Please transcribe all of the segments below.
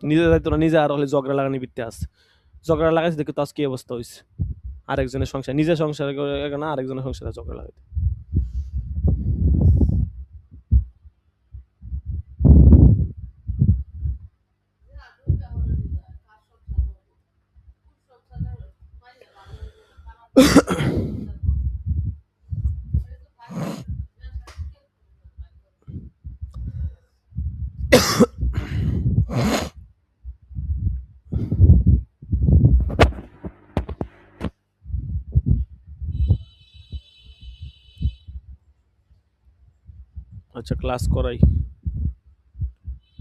নিজে যাইতো না, নিজে আর হলে ঝগড়া লাগানি বিত্তে আছে। ঝগড়া লাগাইছে দেখে তো আজ কি অবস্থা হইছে। আরেকজনের সংসার, নিজের সংসার করে না আরেকজনের সংসারে ঝগড়া লাগাইতে। আচ্ছা ক্লাস করাই,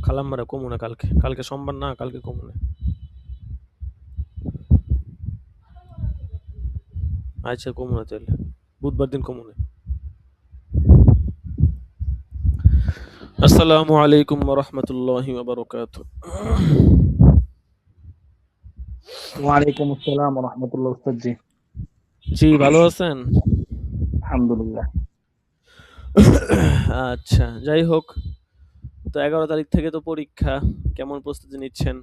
খালাম্মারা কমুনে কালকে, কালকে সোমবার না, কালকে কমুনে। আচ্ছা কমুনে তাহলে, বুধবার দিন কমুনে। আসসালামু আলাইকুম ওয়া রাহমাতুল্লাহি ওয়া বারাকাতুহু। ওয়ালাইকুম আসসালাম ওয়া রাহমাতুল্লাহ উস্তাদ জি। জি ভালো আছেন? আলহামদুলিল্লাহ। আচ্ছা যাই হোক, তো 11 তারিখ থেকে তো পরীক্ষা, কেমন প্রস্তুতি নিচ্ছেন?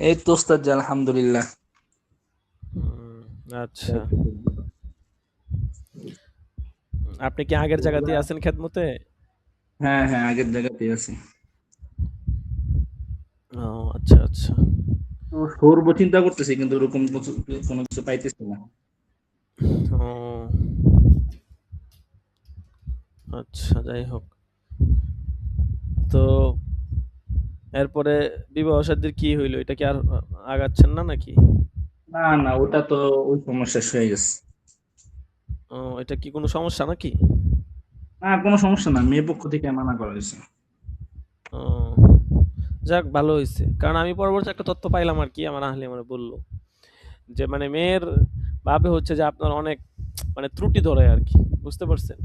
এই তো উস্তাদ জি আলহামদুলিল্লাহ। হুম, আচ্ছা। আপনি কি আগের জায়গাতেই আছেন খেদমতে? হ্যাঁ হ্যাঁ আগের জায়গাতেই আছি। ও আচ্ছা আচ্ছা। তো সরবো চিন্তা করতেছি কিন্তু ওরকম কোনো কিছু পাইতেছি না। ও আচ্ছা যাই হোক, তো এরপরে বিবাহ শাদীর কি হইলো, এটা কি আর আগাচ্ছেন না নাকি? না না ওটা তো ওই সময় শেষ হয়ে গেছে। ও এটা কি কোনো সমস্যা নাকি? না কোনো সমস্যা না, মেয়ে পক্ষ থেকে মানা করা হয়েছে। ও যাক ভালো হয়েছে, কারণ আমি পরবর্তী একটা তথ্য পাইলাম আর কি, আমার আহলি আমার বললো যে মানে মেয়ের বাপে হচ্ছে যে আপনার অনেক মানে ত্রুটি ধরে আর কি, বুঝতে পারছেন?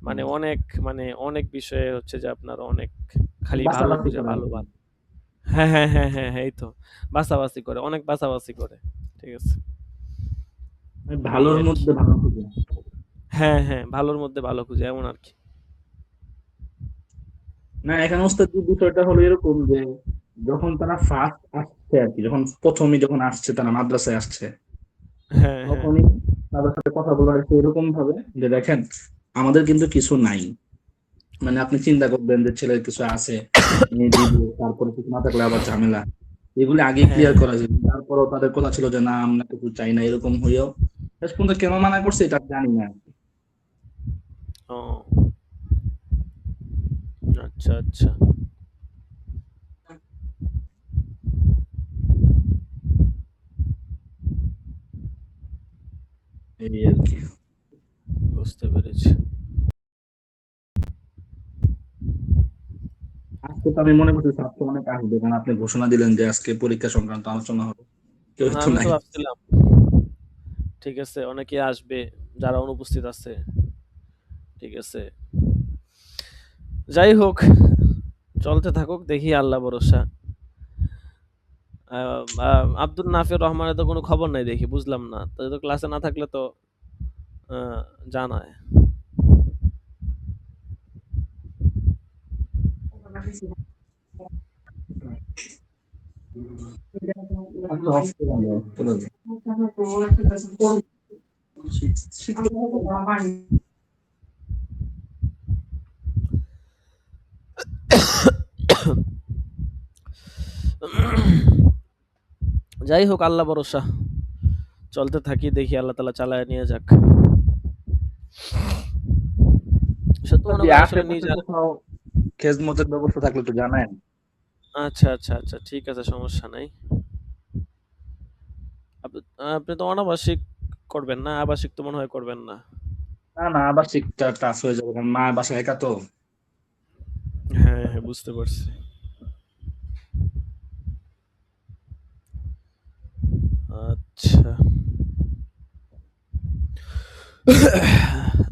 মানে অনেক, মানে অনেক বিষয়ে হচ্ছে যে আপনার অনেক খালি ভালো বাসাবাসি খুঁজে, করে আর ভালো কি। ভালো। হ্যাঁ হ্যাঁ হ্যাঁ হ্যাঁ হ্যাঁ, এই তো বাছাবাছি করে, অনেক বাছাবাছি করে। ঠিক আছে, মানে এই ভালোর আর কি। মধ্যে ভালো খুঁজে। হ্যাঁ হ্যাঁ, ভালোর মধ্যে ভালো খুঁজে, এমন আর কি। না এখানে ওস্তাদ জি বিষয়টা হলো এরকম যে যখন তারা ফার্স্ট আসছে আর কি, যখন প্রথমে যখন আসছে তারা মাদ্রাসায় আসছে, হ্যাঁ হ্যাঁ তখনই তাদের সাথে কথা বলা হয়েছে এরকম ভাবে যে দেখেন আমাদের কিন্তু কিছু নাই। মানে আপনি চিন্তা করবেন যে ছেলের কিছু আছে, মেয়ে দিব, তারপরে কিছু না থাকলে আবার ঝামেলা, এগুলি আগে হ্যাঁ ক্লিয়ার করা যায়। তারপরেও তাদের কথা ছিল যে না আমরা কিছু চাই না, এরকম হইও শেষ পর্যন্ত কেন মানা করছে এটা জানি না। ও আচ্ছা আচ্ছা। এই আর কি। বুঝতে পেরেছি। আজকে তো আমি মনে করছি ছাত্র অনেক আসবে, কারণ আপনি ঘোষণা দিলেন যে আজকে পরীক্ষা সংক্রান্ত আলোচনা হবে, কেউ তো আমি তো নাই। ভাবছিলাম ঠিক আছে অনেকে আসবে যারা অনুপস্থিত আছে। ঠিক আছে, যাই হোক, চলতে থাকুক, দেখি আল্লাহ ভরসা। আব্দুল নাফির রহমানের তো কোনো খবর নাই দেখি, বুঝলাম না তো ক্লাসে না থাকলে তো জানায়। যাই হোক আল্লাহ ভরসা, চলতে থাকি, দেখি আল্লাহ তালা চালায় নিয়ে যাক। সত্য মনে করে আসলে আশেপাশে নিজের। কোথাও খেজমতের ব্যবস্থা থাকলে তো জানায়েন। আচ্ছা আচ্ছা আচ্ছা, ঠিক আছে, সমস্যা নাই। আপনি আপনি তো অনাবাসিক করবেন না, আবাসিক তো মনে হয় করবেন না। না না আবার শিখতে টাফ হয়ে যাবে, কারণ মা বাসায় একা তো। হ্যাঁ হ্যাঁ বুঝতে পারছি। আচ্ছা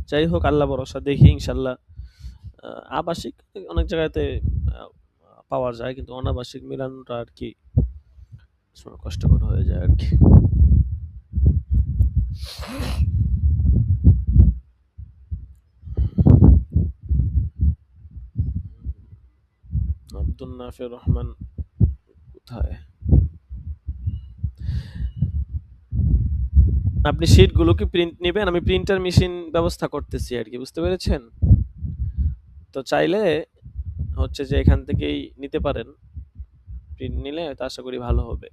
যাই হোক আল্লাহ ভরসা, দেখি ইনশাল্লাহ। আবাসিক অনেক জায়গাতে আহ, পাওয়া যায়, কিন্তু অনাবাসিক মিলানোটা আর কি সময় কষ্টকর হয়ে যায় আর কি। আব্দুল নাফির রহমান কোথায়? আপনি শিটগুলো কি প্রিন্ট নেবেন? আমি প্রিন্টার মেশিন ব্যবস্থা করতেছি আর কি, বুঝতে পেরেছেন? তো চাইলে হচ্ছে যে এখান থেকেই নিতে পারেন, প্রিন্ট নিলে তো আশা করি ভালো হবে।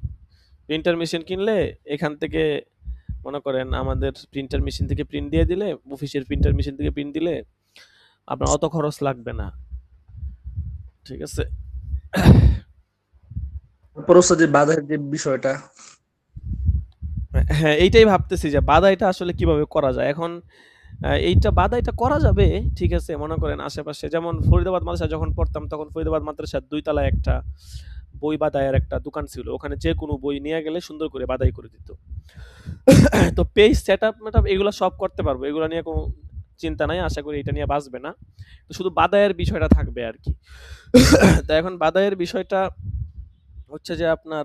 প্রিন্টার মেশিন কিনলে এখান থেকে মনে করেন আমাদের প্রিন্টার মেশিন থেকে প্রিন্ট দিয়ে দিলে, অফিসের প্রিন্টার মেশিন থেকে প্রিন্ট দিলে আপনার অত খরচ লাগবে না, ঠিক আছে? তারপর হচ্ছে যে বাজারের যে বিষয়টা, হ্যাঁ, এইটাই ভাবতেছি যে বাদাইটা আসলে কিভাবে করা যায় এখন। এইটা বাদাইটা করা যাবে, ঠিক আছে? মনে করেন আশেপাশে যেমন ফরিদাবাদ মাদ্রাসায় যখন পড়তাম তখন ফরিদাবাদ মাদ্রাসার ২ তলায় একটা বই বাদাইয়ের একটা দোকান ছিল। ওখানে যে কোনো বই নিয়ে গেলে সুন্দর করে বাদাই করে দিত। তো পেজ সেটআপ মেটআপ এগুলো সব করতে পারবো। এগুলো নিয়ে কোনো চিন্তা নাই। আশা করি এটা নিয়ে বাঁচবে না। তো শুধু বাদাইয়ের বিষয়টা থাকবে আরকি। তো এখন বাদাইয়ের বিষয়টা হচ্ছে যে আপনার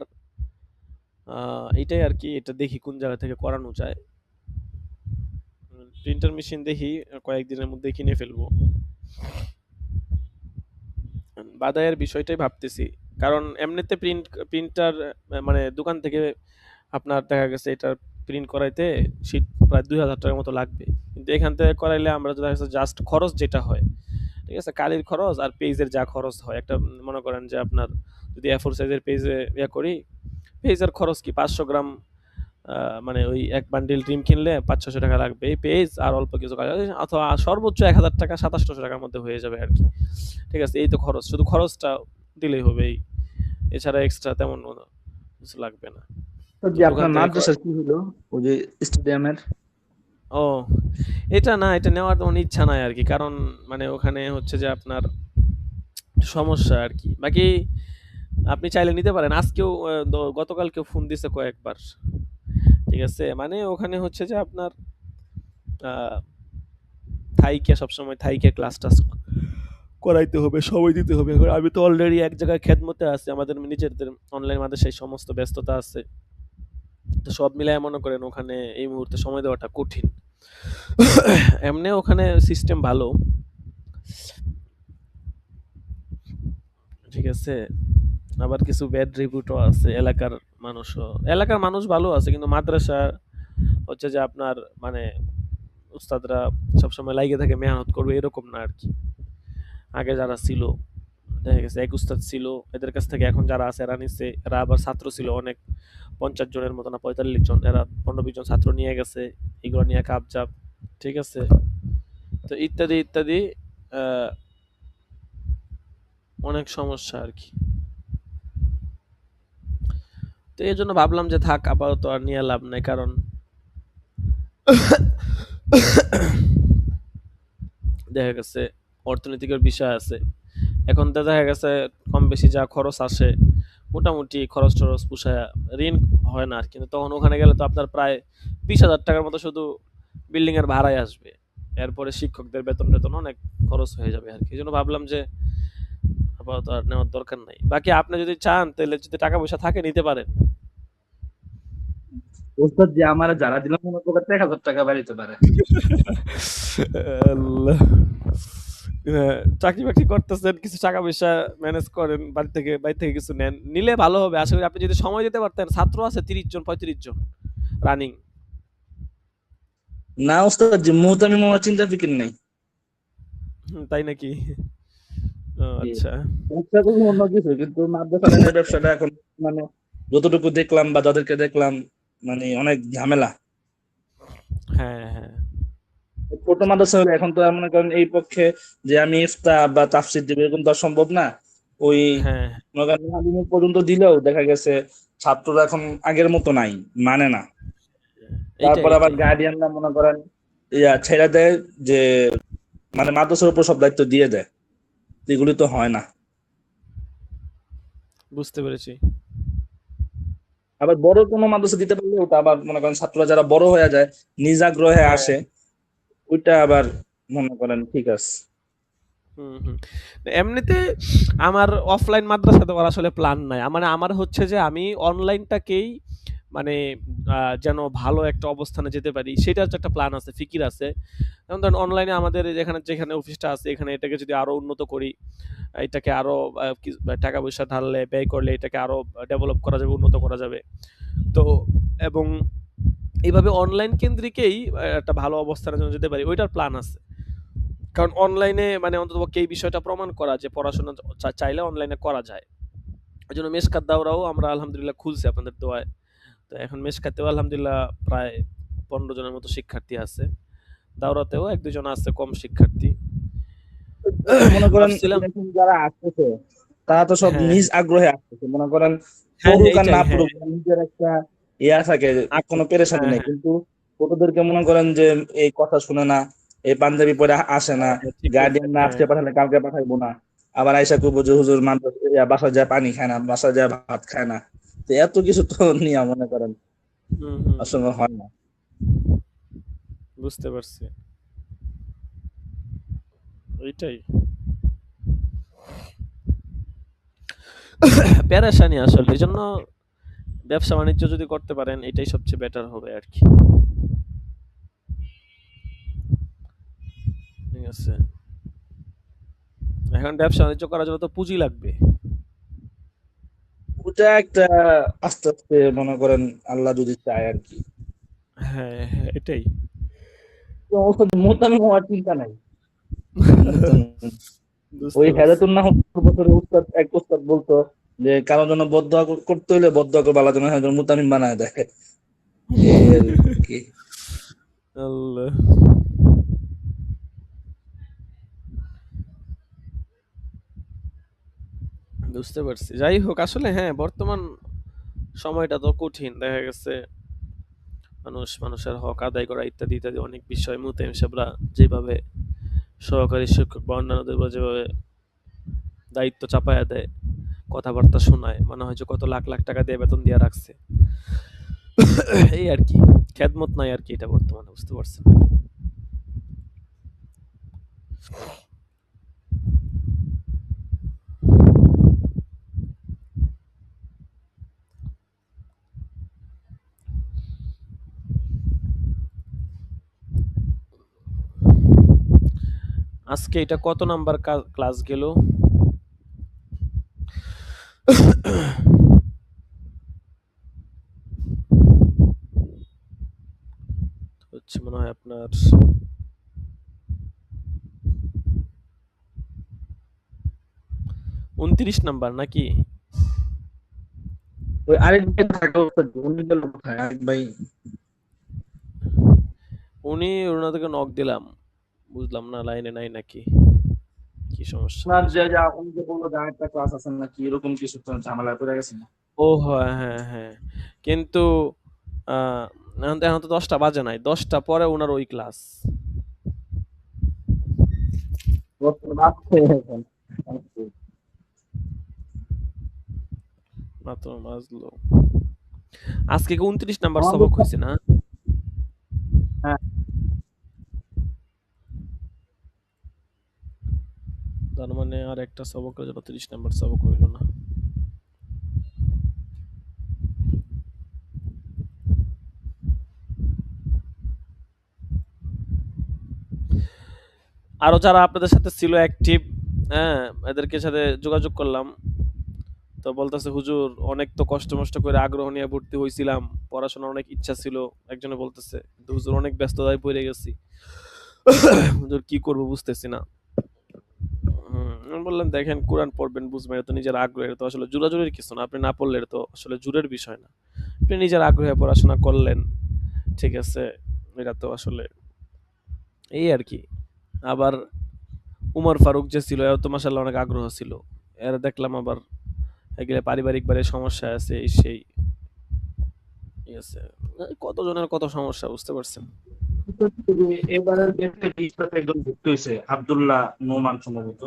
এইটাই আরকি। এটা দেখি কোন জায়গা থেকে করানো যায়। প্রিন্টার মেশিন দেখি কয়েকদিনের মধ্যেই কিনে ফেলবো। বাদাইয়ের বিষয়টাই ভাবতেছি। কারণ এমনিতে প্রিন্টার মানে দোকান থেকে আপনার দেখা গেছে এটা প্রিন্ট করাইতে শীট প্রায় ২,০০০ টাকার মতো লাগবে। কিন্তু এখান থেকে করাইলে আমরা দেখা যাচ্ছে জাস্ট খরচ যেটা হয়, ঠিক আছে? কালির খরচ আর পেজের যা খরচ হয়, একটা মনে করেন যে আপনার যদি A4 সাইজের পেজে করি, পেজের খরচ কি ৫০০ গ্রাম মানে ওই ১ বান্ডিল ডিম কিনলে ৫০০-৬০০ টাকা লাগবে। এই পেজ আর অল্প কিছু কাজ অথবা সর্বোচ্চ ১,০০০ টাকা ২৭০০ টাকার মধ্যে হয়ে যাবে আরকি। ঠিক আছে? এই তো খরচ। শুধু খরচটা দিলেই হবে এই। এছাড়া এক্সট্রা তেমন কোনো কিছু লাগবে না। তো তো যে দোকান আপনার থেকে মাদ্রাসার কি হলো ওই যে স্টেডিয়ামের? ও এটা না, এটা নেওয়ার তেমন ইচ্ছা নাই আরকি। কারণ মানে ওখানে হচ্ছে যে আপনার সমস্যা আরকি। বাকি আপনি চাইলে নিতে পারেন। আজকেও গতকালকেও ফোন দিছে কয়েকবার। ঠিক আছে? মানে ওখানে হচ্ছে যে আপনার আ থাইকে সবসময় থাইকে ক্লাস-টাস করাইতে হবে, সময় দিতে হবে। এখন আমি তো অলরেডি এক জায়গায় খেদমতে আছি। আমাদের নিজেদের অনলাইন মাদ্রাসায় সমস্ত ব্যস্ততা আছে। তো সব মিলায় মনে করেন ওখানে এই মুহূর্তে সময় দেওয়াটা কঠিন। এমনি ওখানে সিস্টেম ভালো। ঠিক আছে? আবার কিছু ব্যাড রিভিউটাও আছে এলাকার মানুষ ভালো আছে, কিন্তু মাদ্রাসা হচ্ছে যে আপনার মানে উস্তাদরা সবসময় লাইগে থাকে মেহনত করবে এরকম না আরকি। আগে যারা ছিল দেখা গেছে এক উস্তাদ ছিল, এদের কাছ থেকে এখন যারা আছে এরা নিচ্ছে, এরা আবার ছাত্র ছিল অনেক, ৫০ জনের মতো না ৪৫ জন, এরা ১৫-২০ জন ছাত্র নিয়ে গেছে, এগুলো নিয়ে কাবজাব, ঠিক আছে? তো ইত্যাদি ইত্যাদি আহ, অনেক সমস্যা আর কি। তো এই জন্য ভাবলাম যে থাক, আপাতত আর নিয়ে লাভ নাই, কারণ দেখা গেছে অর্থনৈতিকের বিষয় আছে। এখন তো দেখা গেছে কম বেশি যা খরচ আসে মোটামুটি খরচ টরচ পুষায়, ঋণ হয় না আর। কিন্তু তখন ওখানে গেলে তো আপনার প্রায় ২০,০০০ টাকার মতো শুধু বিল্ডিং এর ভাড়াই আসবে, এরপরে শিক্ষকদের বেতন টেতন অনেক খরচ হয়ে যাবে আর কি। এই জন্য ভাবলাম যে আপাতত আর নেওয়ার দরকার নাই। বাকি আপনি যদি চান তাহলে যদি টাকা পয়সা থাকে নিতে পারেন। ওস্তাদ যে আমার যারা দিলাম মনে করতে ১,০০০ টাকা বাড়িতে পারে। আল্লাহ। চাকরি বাকরি করতেছেন, কিছু টাকা পয়সা ম্যানেজ করেন, বাড়ি থেকে কিছু নেন, নিলে ভালো হবে। আশা করি আপনি যদি সময় দিতে পারতেন। ছাত্র আছে ৩০ জন ৩৫ জন রানিং। না ওস্তাদ যে মুহূর্তে আমি মনে হয় চিন্তা ফিকির নেই। তাই নাকি? ও জি। আচ্ছা। ব্যবসা করবো অন্য কিছু, কিন্তু মাদ্রাসা লাইনের ব্যবসাটা এখন মানে যতটুকু দেখলাম বা যাদেরকে দেখলাম মানে অনেক ঝামেলা। হ্যাঁ, হ্যাঁ। ছোট মাদ্রাসা হলে এখন তো আর মনে করেন এই পক্ষে যে আমি ইফতা বা তাফসীর দিব এরকম তো আর সম্ভব না। ওই হ্যাঁ, মনে করেন আলিমুল পর্যন্ত দিলেও দেখা গেছে ছাত্ররা এখন আগের মতো নাই, মানে না। এইটাই, তারপর আবার এইটাই। গার্ডিয়ানরা মনে করেন ছেড়ে দেয় যে মানে মাদ্রাসার উপর সব দায়িত্ব দিয়ে দেয়, এগুলি তো হয় না। বুঝতে পেরেছি। আবার বড় কোনো মাদ্রাসা দিতে পারলে ওটা আবার মনে করেন ছাত্ররা যারা বড় হয়ে যায় নিজ আগ্রহে হ্যাঁ। আসে, ওইটা আবার মনে করেন ঠিক আছে। হুম, হুম। এমনিতে আমার অফলাইন মাদ্রাসা দেওয়ার আসলে প্ল্যান নাই। মানে আমার হচ্ছে যে আমি অনলাইনটাকেই মানে যেন ভালো একটা অবস্থানে যেতে পারি সেটার হচ্ছে একটা প্ল্যান আছে, ফিকির আছে। যেমন ধরেন অনলাইনে আমাদের যেখানে অফিসটা আছে এখানে এটাকে যদি আরো উন্নত করি, এটাকে আরো টাকা পয়সা ঢাললে ব্যয় করলে এটাকে আরো ডেভেলপ করা যাবে, উন্নত করা যাবে। তো এবং এইভাবে অনলাইন কেন্দ্রিকেই একটা ভালো অবস্থানের জন্য যেতে পারি ওইটার প্ল্যান আছে। কারণ অনলাইনে মানে অন্ততপক্ষে এই বিষয়টা প্রমাণ করা যে পড়াশোনা চাইলে অনলাইনে করা যায়। এই জন্য মেশকাত দাওরাও আমরা আলহামদুলিল্লাহ খুলছি আপনাদের দোয়ায়। তো এখন মেশকাতেও আলহামদুলিল্লাহ প্রায় 15 জনের মতো শিক্ষার্থী আছে, দাওরাতেও 1-2 জন আছে কম শিক্ষার্থী। মনে করেন ভাবছিলাম এরকম যারা আসতেছে তারা তো সব হ্যাঁ নিজ আগ্রহে আসতেছে, মনে করেন হ্যাঁ পড়ুক আর এইটাই না হ্যাঁ পড়ুক নিজের একটা ইয়া থাকে, কোনো পেরেশানি হ্যাঁ নেই। হ্যাঁ কিন্তু ছোটদেরকে মনে করেন যে এই কথা শুনে না, এই পাঞ্জাবি পরে আসে না, হ্যাঁ, ঠিক গার্ডিয়ান বলছেন না হ্যাঁ। আজকে পাঠালে কালকে পাঠাইবো না, আবার আইসা করবো যে হুজুর বাসা যায় পানি খায় না, বাসা যায় ভাত খায় না। তো এত কিছু তো নিয়ে মনে করেন হুম হুম, আসলে হয় না। বুঝতে পারছি, ওইটাই পেরেশানি আসলে। এই জন্য ব্যবসা বাণিজ্য যদি করতে পারেন এটাই সবচেয়ে বেটার হবে আর কি। ঠিক আছে, এখন ব্যবসা বাণিজ্য করার জন্য তো পুঁজি লাগবে। ওটা একটা আস্তে আস্তে মনে করেন আল্লাহ যদি চায় আর কি। হ্যাঁ হ্যাঁ এটাই। তো মোতামি হওয়ার চিন্তা নাই। মোতামি ওই বুঝতে পারছি। হেদায়েতুন নাহর বছরে এক উস্তাদ বলতো যে কারোর জন্য বদদোয়া করতে হইলে বদদোয়া করে আল্লাহ যেন একজন মুতামিম বানায় দেয়, এই আর কি। আল্লাহ, বুঝতে পারছি। যাই হোক আসলে হ্যাঁ বর্তমান সময়টা তো কঠিন, দেখা গেছে মানুষের হক আদায় করা ইত্যাদি ইত্যাদি অনেক বিষয় মুতাহিম সাহেবরা যেভাবে সহকারী শিক্ষক বা অন্যান্যদের উপর যেভাবে দায়িত্ব চাপায়া দেয়, কথাবার্তা শোনায়, মনে হয় যে কত লাখ লাখ টাকা দিয়ে বেতন দিয়ে রাখছে। এই আর কি, খেদমত নাই আর কি, এটা বর্তমানে বুঝতে পারছেন। আজকে এটা কত নাম্বার ক্লাস গেল? হচ্ছে মনে হয় আপনার 29 নাম্বার নাকি? ওই আরেক ভাই থাকা উস্তাদ, উনি গেল কোথায় আরেক ভাই? উনি ওনাদেরকে নক দিলাম, বুঝলাম না লাইনে নাই নাকি, কি সমস্যা। আপনার যে উনি যে বললো যে আরেকটা ক্লাস আছে নাকি এরকম কিছু তো ঝামেলা পড়ে গেছে না? ও হ্যাঁ হ্যাঁ হ্যাঁ, কিন্তু এখন তো এখন তো 10টা বাজে নাই, 10টা পরে ওনার ওই ক্লাস। বাচ্চা এখন। মাত্র বাজলো। আজকে কি 29 নাম্বার আমাদের সবক হয়েছে না? হ্যাঁ, তার মানে আর একটা সবকের জন্য 30 নাম্বার সবক হইল না। আরো যারা আপনাদের সাথে ছিল অ্যাক্টিভ, হ্যাঁ এদেরকে সাথে যোগাযোগ করলাম, তো বলতেছে হুজুর অনেক তো কষ্ট মষ্ট করে আগ্রহ নিয়ে ভর্তি হয়েছিলাম, পড়াশোনার অনেক ইচ্ছা ছিল, একজনে বলতেছে, কিন্তু হুজুর অনেক ব্যস্ততায় পড়ে গেছি, হুজুর কি করব বুঝতেছি না। আমি বললাম দেখেন কোরআন পড়বেন বুঝবেন, এটা তো নিজের আগ্রহ, এটা তো আসলে জোরাজুরির কিছু না, আপনি না পড়লে এটা তো আসলে জোরের বিষয় না, আপনি নিজের আগ্রহে পড়াশোনা করলেন, ঠিক আছে, এটা তো আসলে এই আর কি। আবার উমর ফারুক যে ছিল এর তো মাশাআল্লাহ অনেক আগ্রহ ছিল, এর দেখলাম আবার এগুলো পারিবারিক বারে সমস্যা আছে এই সেই, ঠিক আছে, কতজনের কত সমস্যা বুঝতে পারছেন। এবারের ক্ষেত্রে লিস্টটাতে একজন ভুক্ত হয়েছে, আব্দুল্লাহ নোমান সম্ভবত।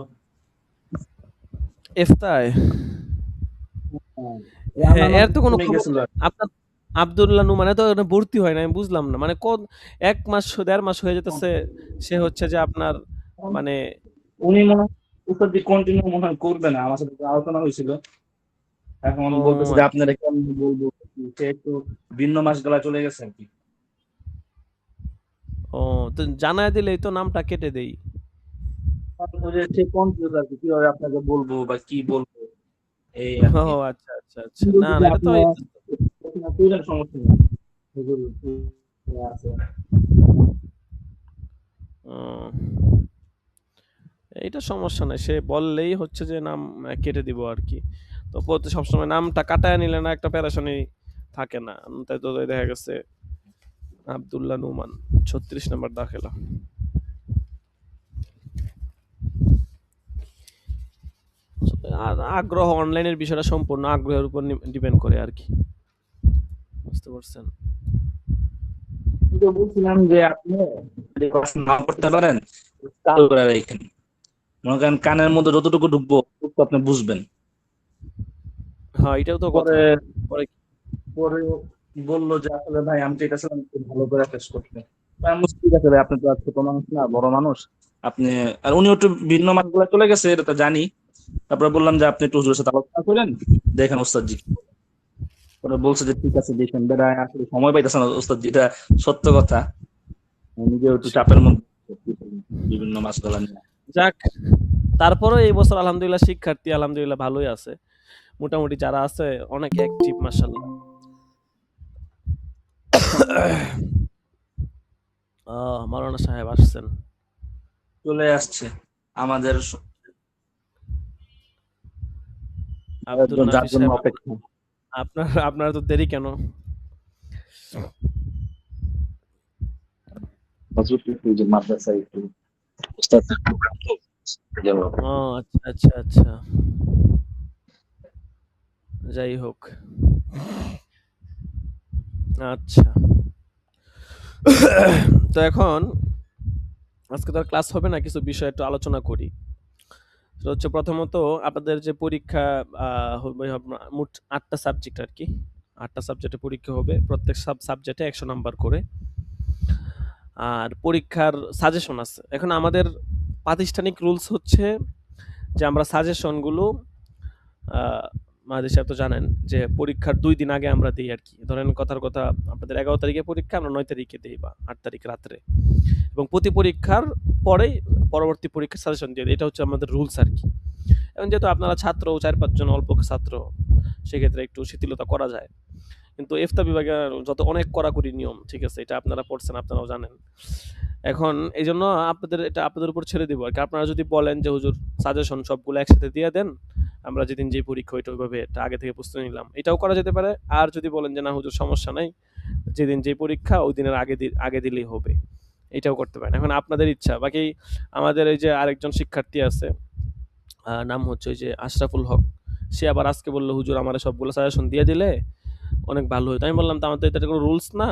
এফতায়, হ্যাঁ, হ্যাঁ এর তো কোনো তুমি খবর গেছিল। নাই আপনার। আব্দুল্লাহ নুমানে তো এখনো ভর্তি হয় নাই, আমি বুঝলাম না মানে কোন 1 মাস 1.5 মাস হয়ে যেতেছে, সে হচ্ছে যে আপনার মানে উনি মনে হয় কন্টিনিউ মনে হয় করবে না, আমার সাথে যে আলোচনা হয়েছিল। এখন ও বলতেছে যে আচ্ছা। আপনারা কেমন বলবো, সে একটু ভিন্ন মাসগালা চলে গেছে আর কি। ও, তো জানায় দিলেই তো নামটা কেটে দেই। ওই যে সে কনফিউজ আর কি, কিভাবে আপনাকে বলবো বা কি বলবো, এই আর ও কি। আচ্ছা আচ্ছা আচ্ছা, না যদি না, এটা তো আপনার আপনার সমস্যা নেই। হুজুর, আছে। ও, এইটা সমস্যা নাই, সে বললেই হচ্ছে যে নাম কেটে দিব আর কি। তো সবসময় নামটা কাটায় নিলে না একটা প্যারাশনই থাকে না। তাই তো দেখা গেছে আব্দুল্লাহ নুমান 36 নম্বর দাখেলা। আর আগ্রহ, অনলাইনের বিষয়টা সম্পূর্ণ আগ্রহের উপর ডিপেন্ড করে আর কি, বুঝতে পারছেন? কিন্তু বলছিলাম যে আপনি যদি পড়াশোনা না করতে পারেন, চালু করে রাখেন। মনে করেন কানের মধ্যে যতটুকু ঢুকবো ততটুকু আপনি বুঝবেন। হ্যাঁ, এটাও তো পরে কথা। পরে পরে বললো যে আসলে ভাই আমি তো এটা ছিলাম একটু ভালো করে টেস্ট করতে। তো আমি বলছি, ঠিক আছে ভাই, আপনি তো আর ছোট মানুষ না, বড় মানুষ। আপনি, আর উনি একটু ভিন্ন মাসগুলো চলে গেছে, এটা তো জানি। তারপরে বললাম যে আপনি একটু হুজুরের সাথে আলোচনা করেন, দেখেন ওস্তাদ জি। পরে বলছে যে ঠিক আছে দেখেন, বেড়া আসলে সময় পাইতেছে না ওস্তাদ জি, এটা সত্য কথা। নিজেও একটু আচ্ছা, চাপের মধ্যে বিভিন্ন মাসগুলা নিয়ে। যাক, তারপরেও এই বছর আলহামদুলিল্লাহ শিক্ষার্থী আলহামদুলিল্লাহ ভালোই আছে। মোটামুটি যারা আছে অনেক অ্যাক্টিভ, মাশাআল্লাহ। মাওলানা সাহেব আসছেন। চলে আসছে আমাদের আব্দুল যার নাফিস জন্য সাহেব, অপেক্ষা। আপনার আপনার তো দেরি কেন? হজরত একটু যে মাদ্রাসায় একটু উস্তাদের প্রোগ্রাম তো, যেন ও আচ্ছা আচ্ছা আচ্ছা, যাই হোক। আচ্ছা, তো এখন আজকে তো আর ক্লাস হবে না, কিছু বিষয় একটু আলোচনা করি। সেটা হচ্ছে প্রথমত আপনাদের যে পরীক্ষা হবে মোট 8টা সাবজেক্ট আর কি। 8টা সাবজেক্টে পরীক্ষা হবে, প্রত্যেক সাবজেক্টে 100 নাম্বার করে। আর পরীক্ষার সাজেশন আছে। এখন আমাদের প্রাতিষ্ঠানিক রুলস হচ্ছে যে আমরা সাজেশনগুলো মাহাদি সাহেব তো জানেন যে পরীক্ষার 2 দিন আগে আমরা দিই আর কি। ধরেন কথার কথা, আপনাদের 11 তারিখে পরীক্ষা, আমরা 9 তারিখে দিই বা 8 তারিখ রাত্রে, এবং প্রতি পরীক্ষার পরেই পরবর্তী পরীক্ষার সাজেশন দিয়ে দিই। এটা হচ্ছে আমাদের রুলস আর কি। এবং যেহেতু আপনারা ছাত্র 4-5 জন অল্প ছাত্র, সেক্ষেত্রে একটু শিথিলতা করা যায়। কিন্তু ইফতা বিভাগে যত অনেক কড়াকড়ি নিয়ম, ঠিক আছে, এটা আপনারা পড়ছেন, আপনারাও জানেন। এখন এই জন্য আপনাদের এটা আপনাদের উপর ছেড়ে দিব আর কি। আপনারা যদি বলেন যে হুজুর সাজেশন সবগুলো একসাথে দিয়ে দেন, আমরা যেদিন যে পরীক্ষা ওইটা ওইভাবে এটা আগে থেকে প্রস্তুতি নিলাম, এটাও করা যেতে পারে। আর যদি বলেন যে না হুজুর সমস্যা নাই, যেদিন যে পরীক্ষা ওই দিনের আগে দিলেই হবে, এটাও করতে পারেন। এখন আপনাদের ইচ্ছা। বাকি আমাদের এই যে আরেকজন শিক্ষার্থী আছে, নাম হচ্ছে ওই যে আশরাফুল হক, সে আবার আজকে বললো হুজুর আমার সবগুলো সাজেশন দিয়ে দিলে অনেক ভালো হতো। আমি বললাম তো আমাদের এটা কোনো রুলস না,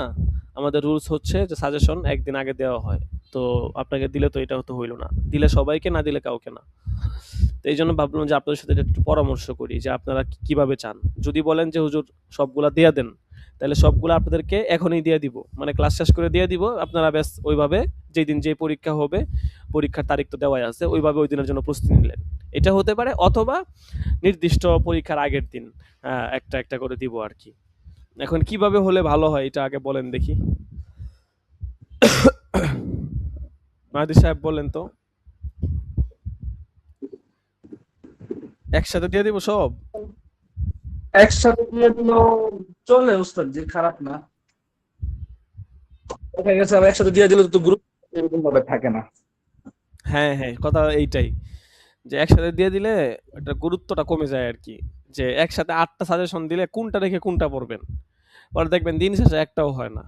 আমাদের রুলস হচ্ছে যে সাজেশন একদিন আগে দেওয়া হয়। তো আপনাকে দিলে তো এটা হতো হইলো না, দিলে সবাইকে, না দিলে কাউকে না। তো এই জন্য ভাবলাম যে আপনাদের সাথে এটা একটু পরামর্শ করি যে আপনারা কিভাবে চান। যদি বলেন যে হুজুর সবগুলা দিয়ে দেন, তাহলে সবগুলো আপনাদেরকে এখনই দিয়ে দিব, মানে ক্লাস শেষ করে দিয়ে দিব। আপনারা ব্যাস ওইভাবে যেই দিন যে পরীক্ষা হবে, পরীক্ষার তারিখ তো দেওয়াই আছে, ওইভাবে ওই দিনের জন্য প্রস্তুতি নিলেন। এটা হতে পারে, অথবা নির্দিষ্ট পরীক্ষার আগের দিন একটা একটা করে দিব আর কি। এখন কিভাবে হলে ভালো হয় এটা আগে বলেন দেখি। মাহাদি সাহেব বলেন তো, একসাথে দিয়ে দিব সব? একসাথে দিয়ে দিলেও চলে উস্তাদ জি, খারাপ না। দেখা গেছে আবার একসাথে দিয়ে দিলে তো গ্রুপ এরকম ভাবে থাকে না। হ্যাঁ হ্যাঁ, কথা এইটাই, যে একসাথে দিয়ে দিলে এটা গুরুত্বটা কমে যায় আর কি। যে একসাথে 8টা সাজেশন দিলে কোনটা রেখে কোনটা পড়বেন, পরে দেখবেন দিন শেষে একটাও হয় না,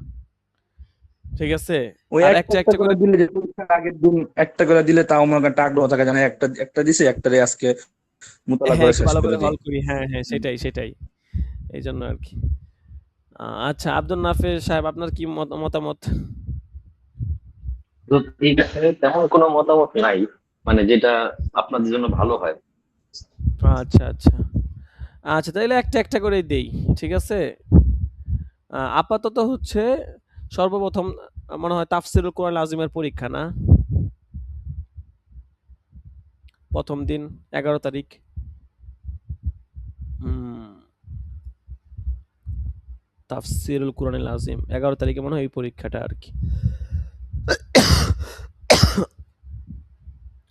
ঠিক আছে? ওই আর একটা একটা একটা একটা করে করে দিলে, যে পরীক্ষার আগের দিন একটা করে দিলে তাও মনে করেন একটা আগ্রহ থাকে, জানে একটা একটা দিছে, একটারে আজকে মোতালা হ্যাঁ করে একটু শেষ ভালো করে করে দিই। হল করি, হ্যাঁ হ্যাঁ, সেটাই সেটাই, এই জন্য আর কি। আচ্ছা, আব্দুল নাফিস সাহেব আপনার কি মতামত? তো এই ব্যাপারে তেমন কোনো মতামত নাই, মানে যেটা আপনাদের জন্য ভালো হয়। আচ্ছা আচ্ছা আচ্ছা, তাইলে একটা একটা করে দেই, ঠিক আছে। আপাতত হচ্ছে সর্বপ্রথম মনে হয় তাফসিরুল কোরআন আজিমের পরীক্ষা না, প্রথম দিন 11 তারিখ। হুম, তাফসিরুল কুরআনিল আজিম 11 তারিখে মনে হয় এই পরীক্ষাটা আর কি।